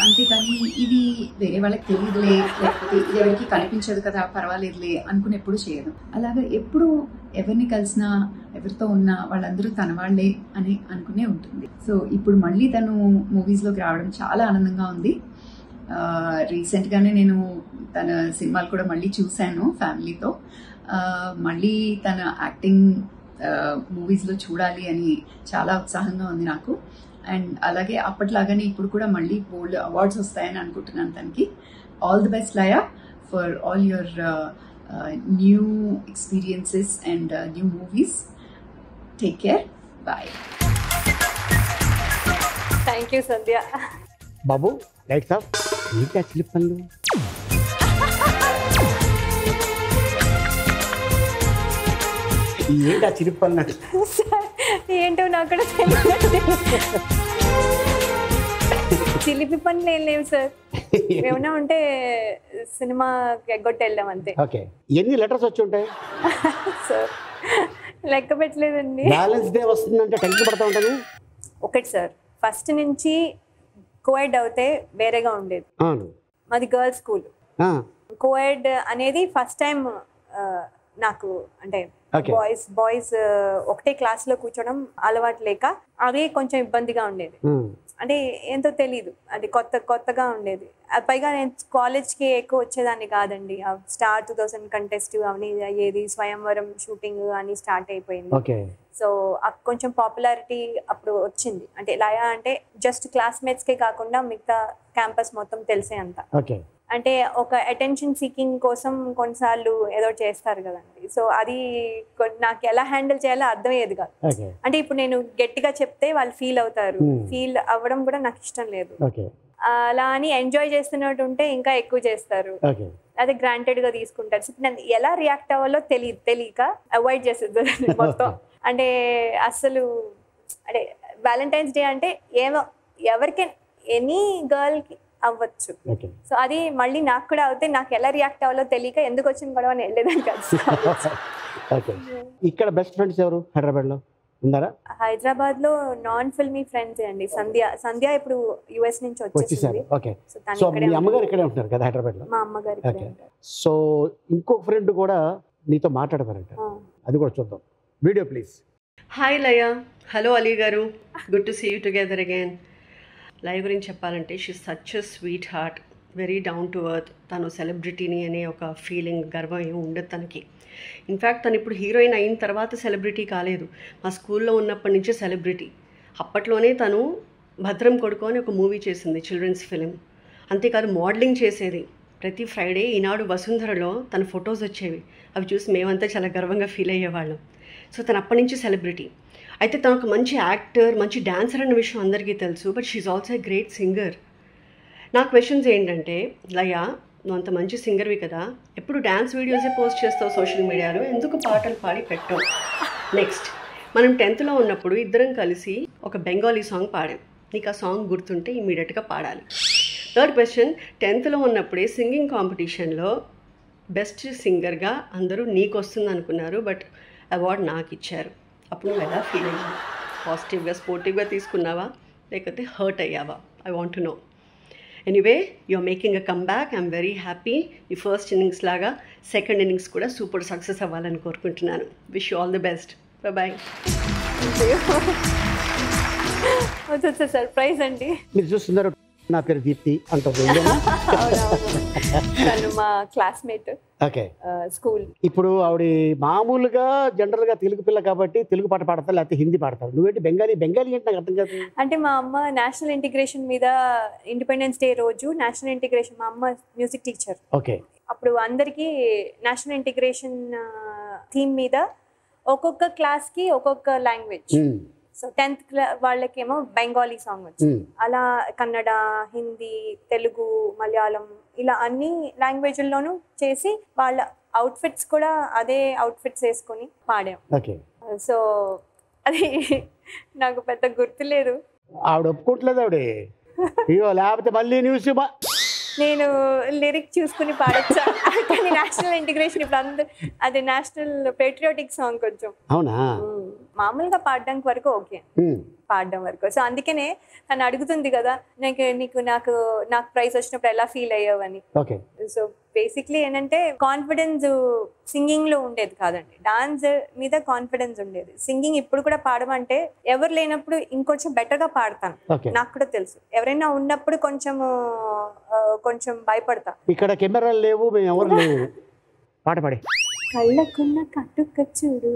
అంతేకాని ఇది వేరే వాళ్ళకి తెలియదులే, లేకపోతే ఇది ఎవరికి కనిపించదు కదా, పర్వాలేదులే అనుకునేప్పుడు చేయదు. అలాగే ఎప్పుడు ఎవరిని కలిసినా, ఎవరితో ఉన్నా వాళ్ళందరూ తన వాళ్లే అని అనుకునే ఉంటుంది. సో ఇప్పుడు మళ్ళీ తను మూవీస్లోకి రావడం చాలా ఆనందంగా ఉంది. రీసెంట్గానే నేను తన సినిమాలు కూడా మళ్ళీ చూశాను ఫ్యామిలీతో. మళ్ళీ తన యాక్టింగ్ మూవీస్లో చూడాలి అని చాలా ఉత్సాహంగా ఉంది నాకు. అండ్ అలాగే అప్పట్లాగానే ఇప్పుడు కూడా మళ్ళీ బోల్డ్ అవార్డ్స్ వస్తాయని అనుకుంటున్నాను తనకి. All the best Laya for all your new experiences and new movies. Take care, bye. Thank you Sandhya. బాబు లైట్స్ ఆఫ్. ఏంటా చిలిపి పనులు? ఏంటా చిలిపి పనులు? ఏంటో నాకు కూడా తెలియదు. చిలిపి పనులు ఏం లేవు సార్, ఏమన్నా ఉంటే సినిమా ఎగ్గొట్టి వెళ్ళాం అంతే. ఓకే, ఎన్ని లెటర్స్ వచ్చి ఉంటాయి సార్? లెక్క పెట్టలేదండి. బ్యాలెన్స్ డే వస్తుందంటే టెన్షన్ పడతా ఉంటాను. ఒకటి సార్, ఫస్ట్ నుంచి కోఎడ్ అవుతే వేరేగా ఉండేది. మాది గర్ల్స్ స్కూల్. కోఎడ్ అనేది ఫస్ట్ టైం నాకు, అంటే బాయ్స్ ఒకటే క్లాస్ లో కూర్చోవడం అలవాటు లేక అదే కొంచెం ఇబ్బందిగా ఉండేది. అంటే ఏంటో తెలీదు, అది కొత్తగా ఉండేది. పైగా నేను కాలేజ్కి ఎక్కువ వచ్చేదాన్ని కాదండి. స్టార్ 2000 కంటెస్ట్ అవన్నీ అయ్యేది, స్వయంవరం షూటింగ్ అని స్టార్ట్ అయిపోయింది. సో కొంచెం పాపులారిటీ అప్పుడు వచ్చింది. అంటే లయ అంటే జస్ట్ క్లాస్మేట్స్కే కాకుండా మిగతా క్యాంపస్ మొత్తం తెలిసే అంత. అంటే ఒక అటెన్షన్ సీకింగ్ కోసం కొన్నిసార్లు ఏదో చేస్తారు కదండి. సో అది నాకు ఎలా హ్యాండిల్ చేయాలో అర్థమయ్యేది కాదు. అంటే ఇప్పుడు నేను గట్టిగా చెప్తే వాళ్ళు ఫీల్ అవుతారు, ఫీల్ అవ్వడం కూడా నాకు ఇష్టం లేదు. అలా అని ఎంజాయ్ చేస్తున్నట్టు ఉంటే ఇంకా ఎక్కువ చేస్తారు, అదే గ్రాంటెడ్ గా తీసుకుంటారు. సో నేను ఎలా రియాక్ట్ అవ్వాలో తెలియక అవాయిడ్ చేసేది మొత్తం. అంటే అసలు అంటే వ్యాలంటైన్స్ డే అంటే ఏమో ఎవరికైనా ఎనీ గర్ల్ కి అవ్వచ్చు. సో అది మళ్ళీ నాకు కూడా అవుతే నాకు ఎలా రియాక్ట్ అవ్వాలో తెలియక ఎందుకు వచ్చిన గొడవ వెళ్ళేదాన్ని కాదు. ఇక్కడ బెస్ట్ ఫ్రెండ్స్ ఎవరు హైదరాబాద్ లో? ఉన్నారా? హైదరాబాద్లో నాన్ ఫిల్మీ ఫ్రెండ్స్ అండి. సంధ్య ఇప్పుడు యుఎస్ నుంచి వచ్చేసింది. ఓకే. సో మీ అమ్మగారు ఇక్కడే ఉంటున్నారు కదా హైదరాబాద్లో? మా అమ్మగారు ఇక్కడే ఉంటారు. సో ఇంకొక ఫ్రెండ్ కూడా నీతో మాట్లాడతారంట, అది కూడా చూద్దాం. Video please. Hi Laya. Hello Ali garu, good to see you together again. Laya గురించి చెప్పాలంటే she such a sweetheart, very down to earth. తను సెలబ్రిటీని అనే ఒక ఫీలింగ్, గర్వం ఏమి ఉండదు తనకి. ఇన్ఫ్యాక్ట్ తను ఇప్పుడు హీరోయిన్ అయిన తర్వాత సెలబ్రిటీ కాలేదు, మా స్కూల్లో ఉన్నప్పటి నుంచే సెలబ్రిటీ. అప్పట్లోనే తను భద్రం కొడుకు అని ఒక మూవీ చేసింది, చిల్డ్రన్స్ ఫిలిం. అంతేకాదు మోడలింగ్ చేసేది. ప్రతి ఫ్రైడే ఈనాడు వసుంధరలో తన ఫొటోస్ వచ్చేవి, అవి చూసి మేమంతా చాలా గర్వంగా ఫీల్ అయ్యేవాళ్ళం. సో తను అప్పటి నుంచి సెలబ్రిటీ. అయితే తను ఒక మంచి యాక్టర్, మంచి డాన్సర్ అన్న విషయం అందరికీ తెలుసు, but she also a great singer. నా క్వశ్చన్స్ ఏంటంటే, లయ నువ్వు అంత మంచి సింగర్వి కదా, ఎప్పుడు డ్యాన్స్ వీడియోసే పోస్ట్ చేస్తావు సోషల్ మీడియాలో, ఎందుకు పాటలు పాడి పెట్టావు? నెక్స్ట్, మనం 10th ఉన్నప్పుడు ఇద్దరం కలిసి ఒక బెంగాలీ సాంగ్ పాడాం, నీకు ఆ సాంగ్ గుర్తుంటే ఇమీడియట్గా పాడాలి. థర్డ్ క్వశ్చన్, 10th ఉన్నప్పుడే సింగింగ్ కాంపిటీషన్లో బెస్ట్ సింగర్గా అందరూ నీకు వస్తుంది అనుకున్నారు, బట్ అవార్డు నాకు ఇచ్చారు. అప్పుడు నువ్వు ఎలా ఫీల్ అయ్యావు? పాజిటివ్గా స్పోర్టివ్గా తీసుకున్నావా లేకపోతే హర్ట్ అయ్యావా? I want to know. Anyway, you're making a come back. I'm very happy. ఈ ఫస్ట్ ఇన్నింగ్స్ లాగా సెకండ్ ఇన్నింగ్స్ కూడా సూపర్ సక్సెస్ అవ్వాలని కోరుకుంటున్నాను. Wish you all the best. Bye. Surprise అండి. మీరు చూస్తున్నారు, నా పేరు దీప్తి అంటుంది. మా క్లాస్మేట్. ఓకే. స్కూల్. ఇప్పుడు ఆవిడ మామూలుగా జనరల్గా తెలుగు పిల్ల కాబట్టి తెలుగు పాట పాడతారు, లేకపోతే హిందీ పాడతారు. నువ్వేంటి బెంగాలీ అంటే నాకు అర్థం కాదు. అంటే మా అమ్మ నేషనల్ ఇంటిగ్రేషన్ మీద, ఇండిపెండెన్స్ డే రోజు నేషనల్ ఇంటిగ్రేషన్, మా అమ్మ మ్యూజిక్ టీచర్. ఓకే. అప్పుడు అందరికీ నేషనల్ ఇంటిగ్రేషన్ థీమ్ మీద ఒక్కొక్క క్లాస్కి ఒక్కొక్క లాంగ్వేజ్. సో 10th వాళ్ళకేమో బెంగాలీ సాంగ్ వచ్చింది. అలా కన్నడ, హిందీ, తెలుగు, మలయాళం ఇలా అన్ని లాంగ్వేజ్ల్లోనూ చేసి వాళ్ళ అవుట్ఫిట్స్ కూడా అదే అవుట్ఫిట్స్ వేసుకొని పాడాం. సో అది నాకు పెద్ద గుర్తులేదు. ఆవిడ ఒప్పుకోవట్లేదు ఆవిడ. అయ్యో, లేకపోతే మళ్ళీ న్యూస్ నేను లిరిక్ చూసుకుని పాడొచ్చా? కానీ నేషనల్ ఇంటిగ్రేషన్ ఇప్పుడు అందరు అది నేషనల్ పేట్రియాటిక్ సాంగ్ కొంచెం. అవునా? మామూలుగా పాడడానికి వరకు ఓకే, పాడడం వరకు. సో అందుకనే తను అడుగుతుంది కదా, నాకు ప్రైజ్ వచ్చినప్పుడు ఎలా ఫీల్ అయ్యావని. సో బేసిక్లీ ఏంటంటే కాన్ఫిడెన్స్ సింగింగ్ లో ఉండేది కాదండి, డాన్స్ మీద కాన్ఫిడెన్స్ ఉండేది. సింగింగ్ ఇప్పుడు కూడా పాడమంటే ఎవరు లేనప్పుడు ఇంకొంచెం బెటర్ గా పాడతాను, నాకు కూడా తెలుసు. ఎవరైనా ఉన్నప్పుడు కొంచెం భయపడతా. ఇక్కడ కెమెరాలు లేవు, మేము ఎవరు లేవు, పాట పాడే. కళ్ళకున్న కట్టుక చూడు,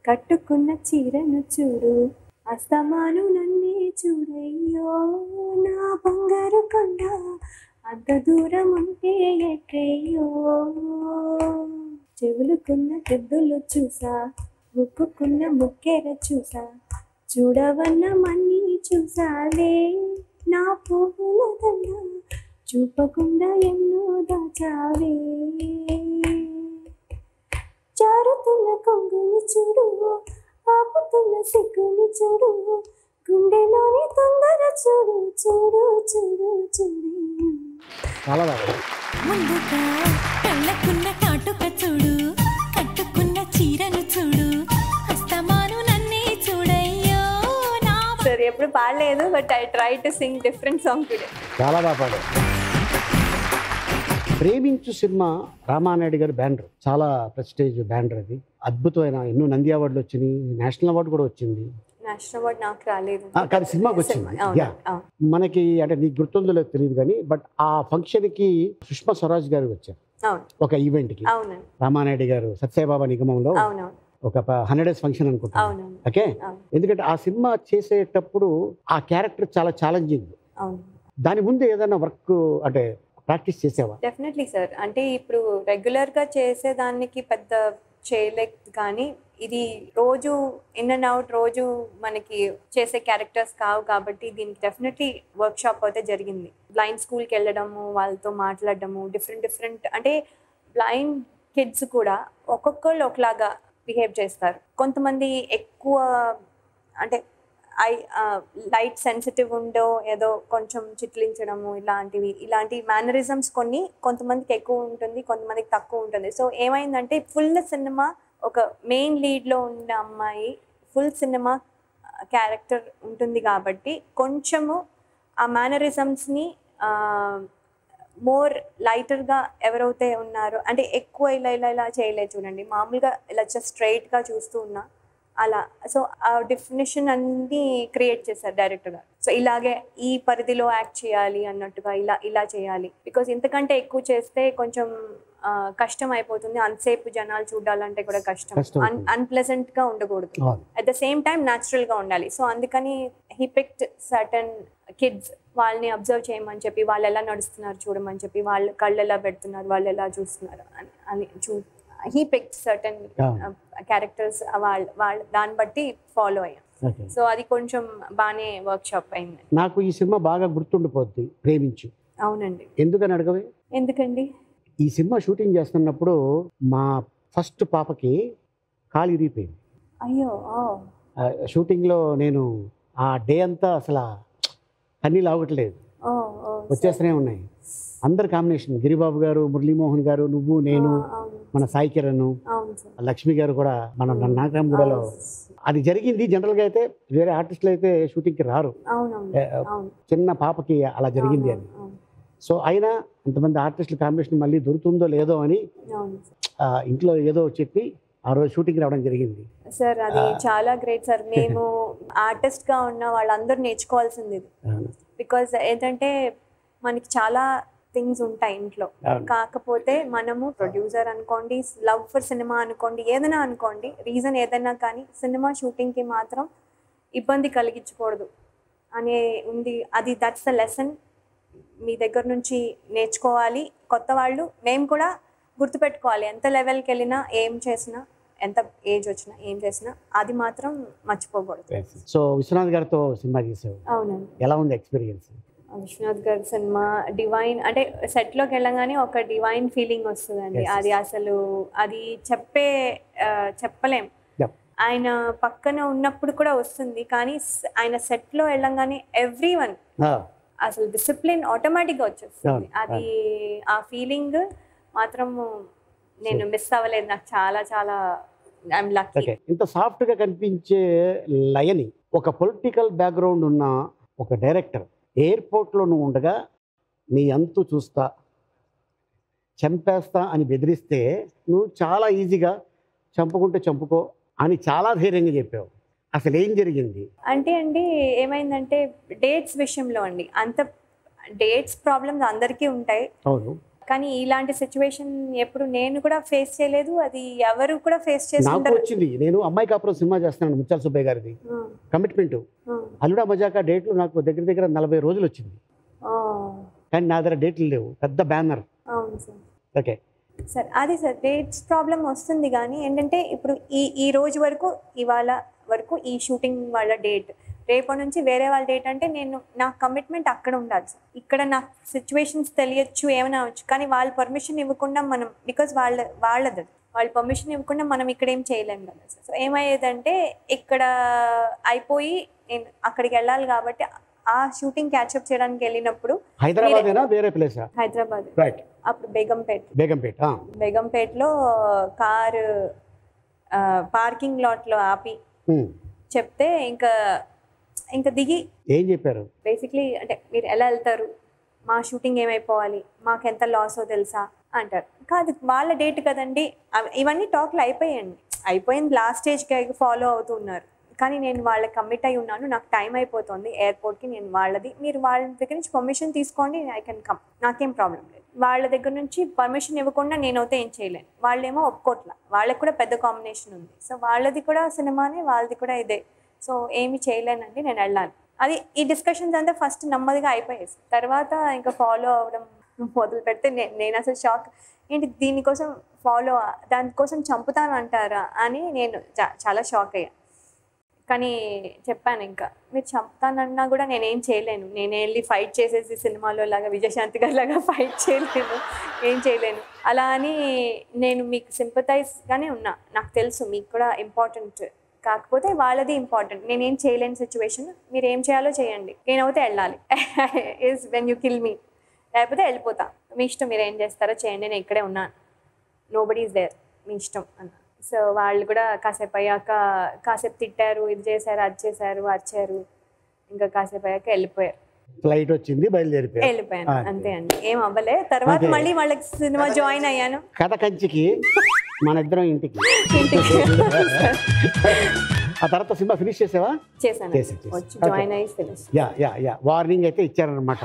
కట్టుకున్న చీరను చూడు, అస్తమాను నన్నే చూడయ్యో నా బంగారు కొండ, అంత దూరం ఉంటే ఎక్కయ్యో. చెవులుకున్న పెద్దలు చూసా, ముక్కుకున్న ముక్కెర చూసా, చూడవన్న మన్ని చూసాలే నా పువ్వుల దండ, చూపకుండా ఎన్నో దాచావే. జారుతున్న కొంగుని చూడు, ఆపుతున్న సిగ్గుని చూడు, గుండెలోని తొందర చూడు చూడు చూడు చూడు. ముందుగా కళ్ళకున్న కాటుక చూడు, కట్టుకున్న చీరను చూడు, అస్తమాను నన్నే చూడయ్యో నా. సరే, ఎప్పుడు పాడలేదు, but I try to sing different song today. చాలా బాగా పాడారు. ప్రేమించు సినిమా రామానాయుడు గారి బ్యానర్, చాలా ప్రెస్టేజ్ బ్యానర్ అది. అద్భుతమైన ఎన్నో నంది అవార్డులు వచ్చినాయి, నేషనల్ అవార్డు కూడా వచ్చింది. నేషనల్ అవార్డు నాకు రాలేదు, కానీ సినిమాకి వచ్చింది. మనకి అంటే నీకు గుర్తుందో లేదో తెలియదు కానీ, బట్ ఆ ఫంక్షన్ కి సుష్మా స్వరాజ్ గారు వచ్చారు ఒక ఈవెంట్ కి. రామానాయుడు గారు సత్యబాబా నిగమంలో ఒక 100 days ఫంక్షన్ అనుకుంటాను. ఓకే. ఎందుకంటే ఆ సినిమా చేసేటప్పుడు ఆ క్యారెక్టర్ చాలా ఛాలెంజింగ్. దాని ముందు ఏదైనా వర్క్ అంటే ప్రాక్టీస్ చేసేవా? Definitely sir. అంటే ఇప్పుడు రెగ్యులర్గా చేసేదానికి పెద్ద చేయలేక, కానీ ఇది రోజు ఇన్ అండ్ అవుట్ రోజు మనకి చేసే క్యారెక్టర్స్ కావు కాబట్టి దీనికి డెఫినెట్లీ వర్క్ షాప్ అయితే జరిగింది. బ్లైండ్ స్కూల్కి వెళ్ళడము, వాళ్ళతో మాట్లాడడము, డిఫరెంట్ అంటే బ్లైండ్ కిడ్స్ కూడా ఒక్కొక్కళ్ళు ఒకలాగా బిహేవ్ చేస్తారు. కొంతమంది ఎక్కువ అంటే లైట్ సెన్సిటివ్ ఉండో ఏదో కొంచెం చిట్లించడము, ఇలాంటి మేనరిజమ్స్ కొంతమందికి ఎక్కువ ఉంటుంది, కొంతమందికి తక్కువ ఉంటుంది. సో ఏమైందంటే ఫుల్ సినిమా ఒక మెయిన్ లీడ్లో ఉన్న అమ్మాయి ఫుల్ సినిమా క్యారెక్టర్ ఉంటుంది కాబట్టి కొంచెము ఆ మేనరిజమ్స్ని మోర్ లైటర్గా ఎవరైతే ఉన్నారో, అంటే ఎక్కువ ఇలా ఇలా ఇలా చేయలేదు చూడండి, మామూలుగా ఇలా జస్ట్ స్ట్రైట్గా చూస్తూ ఉన్నా అలా. సో ఆ డెఫినేషన్ అన్నీ క్రియేట్ చేశారు డైరెక్టర్ గారు. సో ఇలాగే ఈ పరిధిలో యాక్ట్ చేయాలి అన్నట్టుగా ఇలా ఇలా చేయాలి. బికాజ్ ఇంతకంటే ఎక్కువ చేస్తే కొంచెం కష్టం అయిపోతుంది, అంతసేపు జనాలు చూడాలంటే కూడా కష్టం, అన్ప్లెజెంట్గా ఉండకూడదు, అట్ ద సేమ్ టైం న్యాచురల్గా ఉండాలి. సో అందుకని హీ పిక్డ్ సర్టన్ కిడ్స్, వాళ్ళని అబ్జర్వ్ చేయమని చెప్పి, వాళ్ళు ఎలా నడుస్తున్నారు చూడమని చెప్పి, వాళ్ళు కళ్ళు ఎలా పెడుతున్నారు, వాళ్ళు ఎలా చూస్తున్నారు అని హీ పిక్డ్ సర్టన్ క్యారెక్టర్స్, వాళ్ళ దాన్ని బట్టి ఫాలో అయ్యాం. సో అది కొంచెం బాగానే వర్క్ షాప్ అయింది. నాకు ఈ సినిమా బాగా గుర్తుండిపోద్ది, ప్రేమించు. అవునండి. ఎందుకని అడగవే? ఎందుకండి? ఈ సినిమా షూటింగ్ చేస్తున్నప్పుడు మా ఫస్ట్ పాపకి కాలు ఇరిగిపోయింది. అయ్యో. షూటింగ్లో నేను ఆ డే అంతా అసలు కన్నీళ్ళు ఆగట్లేదు, వచ్చేస్తూనే ఉన్నాయి. అందరు కాంబినేషన్, గిరిబాబు గారు, మురళీమోహన్ గారు, నువ్వు, నేను, మన సాయి కిరణ్, లక్ష్మి గారు కూడా మన నాగరామగూడలో అది జరిగింది. జనరల్గా అయితే వేరే ఆర్టిస్టులు అయితే షూటింగ్కి రారు, చిన్న పాపకి అలా జరిగింది అని. సో అయినా ఇంతమంది ఆర్టిస్టుల కాంబినేషన్ మళ్ళీ దొరుకుతుందో లేదో అని ఇంట్లో ఏదో చెప్పి ఆ రోజు షూటింగ్ రావడం జరిగింది. సార్ అది చాలా గ్రేట్ సార్. మేము ఆర్టిస్ట్గా ఉన్న వాళ్ళందరూ నేర్చుకోవాల్సింది ఇది. బికాజ్ ఏంటంటే మనకి చాలా థింగ్స్ ఉంటాయి ఇంట్లో, కాకపోతే మనము ప్రొడ్యూసర్ అనుకోండి, లవ్ ఫర్ సినిమా అనుకోండి, ఏదైనా అనుకోండి, రీజన్ ఏదైనా కానీ సినిమా షూటింగ్కి మాత్రం ఇబ్బంది కలిగించకూడదు అనే ఉంది. అది దట్స్ ద లెసన్. మీ దగ్గర నుంచి నేర్చుకోవాలి కొత్త వాళ్ళు. మేము కూడా గుర్తుపెట్టుకోవాలి, ఎంత లెవెల్కి వెళ్ళినా, ఏం చేసినా, ఎంత ఏజ్ వచ్చినా, ఏం చేసినా అది మాత్రం మర్చిపోకూడదు. సో విశ్వనాథ్ గారితో సినిమా చేసావు. అవునండి. ఎలా ఉంది ఎక్స్పీరియన్స్? విశ్వనాథ్ గారి సినిమా డివైన్, అంటే సెట్లోకి వెళ్ళగానే ఒక డివైన్ ఫీలింగ్ వస్తుందండి. అది అసలు అది చెప్పలేం. ఆయన పక్కన ఉన్నప్పుడు కూడా వస్తుంది, కానీ ఆయన సెట్లో వెళ్ళగానే ఎవ్రీవన్ అసలు డిసిప్లిన్ ఆటోమేటిక్గా వచ్చేస్తుంది. అది ఆ ఫీలింగ్ మాత్రం నేను మిస్ అవ్వలేదు. నాకు చాలా చాలా ఐఎమ్ లక్కీ. ఇంత సాఫ్ట్గా కనిపించే లయని ఒక పొలిటికల్ బ్యాక్గ్రౌండ్ ఉన్న ఒక డైరెక్టర్ ఎయిర్పోర్ట్లో నువ్వు ఉండగా నీ అంతు చూస్తా, చంపేస్తా అని బెదిరిస్తే నువ్వు చాలా ఈజీగా చంపుకుంటే చంపుకో అని చాలా ధైర్యంగా చెప్పావు. అసలు ఏం జరిగింది? అంటే అండి ఏమైందంటే డేట్స్ విషయంలో అండి, అంత డేట్స్ ప్రాబ్లమ్స్ అందరికీ ఉంటాయి. అవును. కానీ ఇలాంటి సిచ్యువేషన్ ఎప్పుడు నేను కూడా ఫేస్ చేయలేదు, అది ఎవరు కూడా ఫేస్ చేస్తుంటారు. వచ్చింది. నేను అమ్మాయి కాపురం సినిమా చేస్తున్నాను, ముత్యాల సుబ్బయ్య గారిది. కమిట్మెంట్ అల్లుడా మజాకా డేట్లు నాకు దగ్గర దగ్గర 40 రోజులు వచ్చింది, కానీ నా దగ్గర డేట్లు లేవు. పెద్ద బ్యానర్. అవును సార్. ఓకే సార్, అది సార్ డేట్స్ ప్రాబ్లం వస్తుంది. కానీ ఏంటంటే ఇప్పుడు ఈ రోజు వరకు, ఇవాళ వరకు ఈ షూటింగ్ వాళ్ళ డేట్, రేపటి నుంచి వేరే వాళ్ళ డేట్ అంటే నేను నా కమిట్మెంట్ అక్కడ ఉండాలి సార్. ఇక్కడ నాకు సిచ్యువేషన్స్ తెలియచ్చు, ఏమైనా అవచ్చు, కానీ వాళ్ళ పర్మిషన్ ఇవ్వకుండా మనం, బికాజ్ వాళ్ళది వాళ్ళు పర్మిషన్ ఇవ్వకుండా మనం ఇక్కడ ఏం చేయలేము కదా సార్. సో ఏమయ్యేదంటే ఇక్కడ అయిపోయి నేను అక్కడికి వెళ్ళాలి కాబట్టి ఆ షూటింగ్ క్యాచ్అప్ చేయడానికి వెళ్ళినప్పుడు హైదరాబాద్, అప్పుడు బేగంపేటలో కారు పార్కింగ్ లాట్లో ఆపి చెప్తే ఇంకా దిగి ఏం చెప్పారు? బేసిక్లీ అంటే మీరు ఎలా వెళ్తారు, మా షూటింగ్ ఏమైపోవాలి, మాకు ఎంత లాసో తెలుసా అంటారు. కాదు, వాళ్ళ డేట్ కదండి. ఇవన్నీ టాక్లు అయిపోయింది, లాస్ట్ స్టేజ్కి ఫాలో అవుతూ ఉన్నారు. కానీ నేను వాళ్ళకి కమిట్ అయి ఉన్నాను, నాకు టైం అయిపోతుంది ఎయిర్పోర్ట్కి, నేను వాళ్ళది, మీరు వాళ్ళ దగ్గర నుంచి పర్మిషన్ తీసుకోండి, ఐ కెన్ కమ్, నాకేం ప్రాబ్లం లేదు. వాళ్ళ దగ్గర నుంచి పర్మిషన్ ఇవ్వకుండా నేనైతే ఏం చేయలేను. వాళ్ళేమో ఒప్పుకోట్ల, వాళ్ళకి కూడా పెద్ద కాంబినేషన్ ఉంది. సో వాళ్ళది కూడా సినిమానే, వాళ్ళది కూడా ఇదే. సో ఏమి చేయలేనండి, నేను వెళ్ళాలి. అది ఈ డిస్కషన్స్ అంతా ఫస్ట్ నెమ్మదిగా అయిపోయాయి. తర్వాత ఇంకా ఫాలో అవ్వడం మొదలు పెడితే నేను అసలు షాక్, ఏంటి దీనికోసం దానికోసం చంపుతాను అంటారా అని నేను చాలా షాక్ అయ్యా. కానీ చెప్పాను, ఇంకా మీరు చంపుతానన్నా కూడా నేనేం చేయలేను, నేనే వెళ్ళి ఫైట్ చేసేసి సినిమాలో లాగా విజయశాంతి గారి లాగా ఫైట్ చేయలేను, ఏం చేయలేను. అలా అని నేను మీకు సింపథైజ్గానే ఉన్నా, నాకు తెలుసు మీకు కూడా ఇంపార్టెంట్, కాకపోతే వాళ్ళది ఇంపార్టెంట్. నేనేం చేయలేని సిచ్యువేషన్, మీరు ఏం చేయాలో చేయండి, నేనైతే వెళ్ళాలి. Is when you kill me, లేకపోతే వెళ్ళిపోతా, మీ ఇష్టం, మీరు ఏం చేస్తారో చేయండి, నేను ఇక్కడే ఉన్నాను, నోబడీ ఈజ్ దేర్, మీ ఇష్టం అన్న. సో వాళ్ళు కూడా కాసేపు అయ్యాక కాసేపు తిట్టారు, ఇది చేశారు, అది చేశారు, అరిచారు. ఇంకా కాసేపు అయ్యాక వెళ్ళిపోయారు. ఫ్లైట్ వచ్చింది, వెళ్ళిపోయాను అంతే అండి, ఏం అవ్వలే. తర్వాత మళ్ళీ వాళ్ళకి సినిమా జాయిన్ అయ్యాను. కథ కంచికి మన ఇద్దరం ఇంటికి. ఆ తర్వాత సినిమా ఫినిష్ చేసావా? చేశాను, వచ్చి జాయిన్ అయ్యి ఫినిష్. యా వార్నింగ్ అయితే ఇచ్చారనమాట.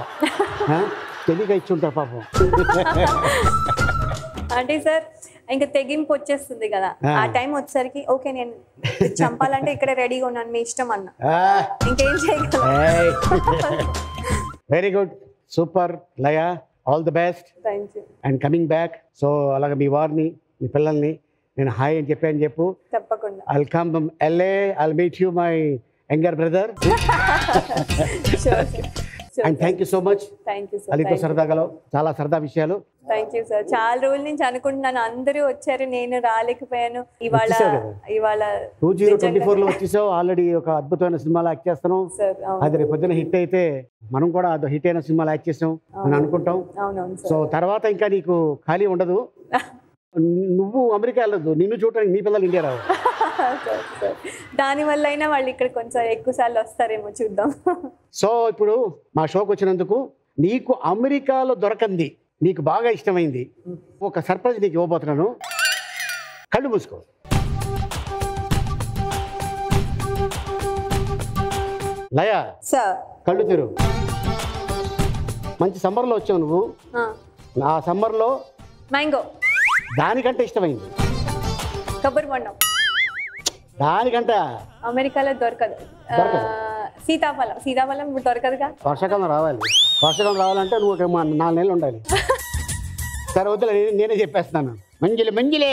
తెలియక ఇచ్చి ఉంటారు పాపం. అంటే సార్ ఇంకా తెగింపు వచ్చేస్తుంది కదా, ఆ టైం వచ్చేసరికి ఓకే నేను చంపాలంటే ఇక్కడే రెడీగా ఉన్నాను, మీ ఇష్టం అన్న, ఇంకేం చేయగలను. Very good, super Laya, all the best and coming back. So అలాగే మీ వారిని మీ పిల్లల్ని నేను హాయ్ అని చెప్పాను చెప్పు. తప్పకుండా. I'll come LA, I'll meet you my younger brother. And thank you so much. అలీతో సరదాగా చాలా సరదా విషయాలు. Thank you sir. చాలా రోజుల నుంచి అనుకుంటున్నాను, అందరూ వచ్చారు, నేను రాలేకపోయాను. ఇవాళ 2024 లో వచ్చేసావు, ఆల్రెడీ ఒక అద్భుతమైన సినిమాలో యాక్ట్ చేస్తున్నాం. అది రేపు పొద్దున హిట్ అయితే మనం కూడా అది హిట్ అయిన సినిమాలో యాక్ట్ చేసాం అని అనుకుంటాం. సో తర్వాత ఇంకా నీకు ఖాళీ ఉండదు, నువ్వు అమెరికా వెళ్ళదు, నిన్ను చూడటానికి నీ పిల్లలు ఇండియా రావు. దానివల్ల అయినా వాళ్ళు ఇక్కడ కొంచెం ఎక్కువ సార్లు వస్తారేమో, చూద్దాం. సో ఇప్పుడు మా షోకి వచ్చినందుకు నీకు అమెరికాలో దొరకంది, నీకు బాగా ఇష్టమైంది ఒక సర్ప్రైజ్ నీకు ఇవ్వబోతున్నాను. కళ్ళు మూసుకో. లయ, కళ్ళు తెరు. మంచి సమ్మర్లో వచ్చావు నువ్వు. ఆ సమ్మర్లో మ్యాంగో దానికంటే ఇష్టమైంది. కొబ్బరి బొండం దానికంటే అమెరికాలో దొరకదు. సీతాఫలం ఇప్పుడు దొరకదుగా. వర్షాకాలం రావాలంటే నువ్వు 4 నెలలు ఉండాలి. సరే వద్దులే, నేనే చెప్పేస్తున్నాను. మంజిలే.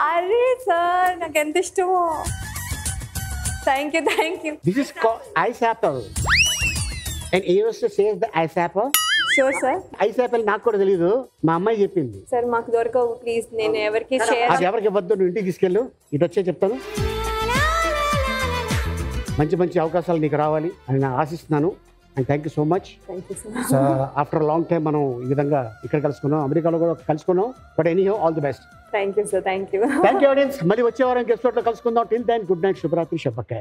అరే సార్ నాకు ఎంత ఇష్టమో. Thank you. This is called ice Apple and use to save the ice Apple. Sure sir. Ice Apple నాకు కూడా తెలీదు, మా అమ్మాయి చెప్పింది. సార్ మాకు దొరకవు, ప్లీజ్. నేను ఎవరికి షేర్. అది ఎవరికి ఇవ్వద్దు, నువ్వు ఇంటికి తీసుకెళ్ళు. ఇటు వచ్చే చెప్తాను. మంచి అవకాశాలు నీకు రావాలి అని నేను ఆశిస్తున్నాను. And thank you so much. After long time మనం ఈ విధంగా ఇక్కడ కలుసుకున్నాం, అమెరికాలో కూడా కలుసుకున్నాం. But anyhow all the best. Thank you sir. Thank you audience. మళ్ళీ వచ్చే వారం ఎపిసోడ్లో కలుసుకుందాం. టిల్ దెన్ గుడ్ నైట్, శుభరాత్రి, శుభకాయ.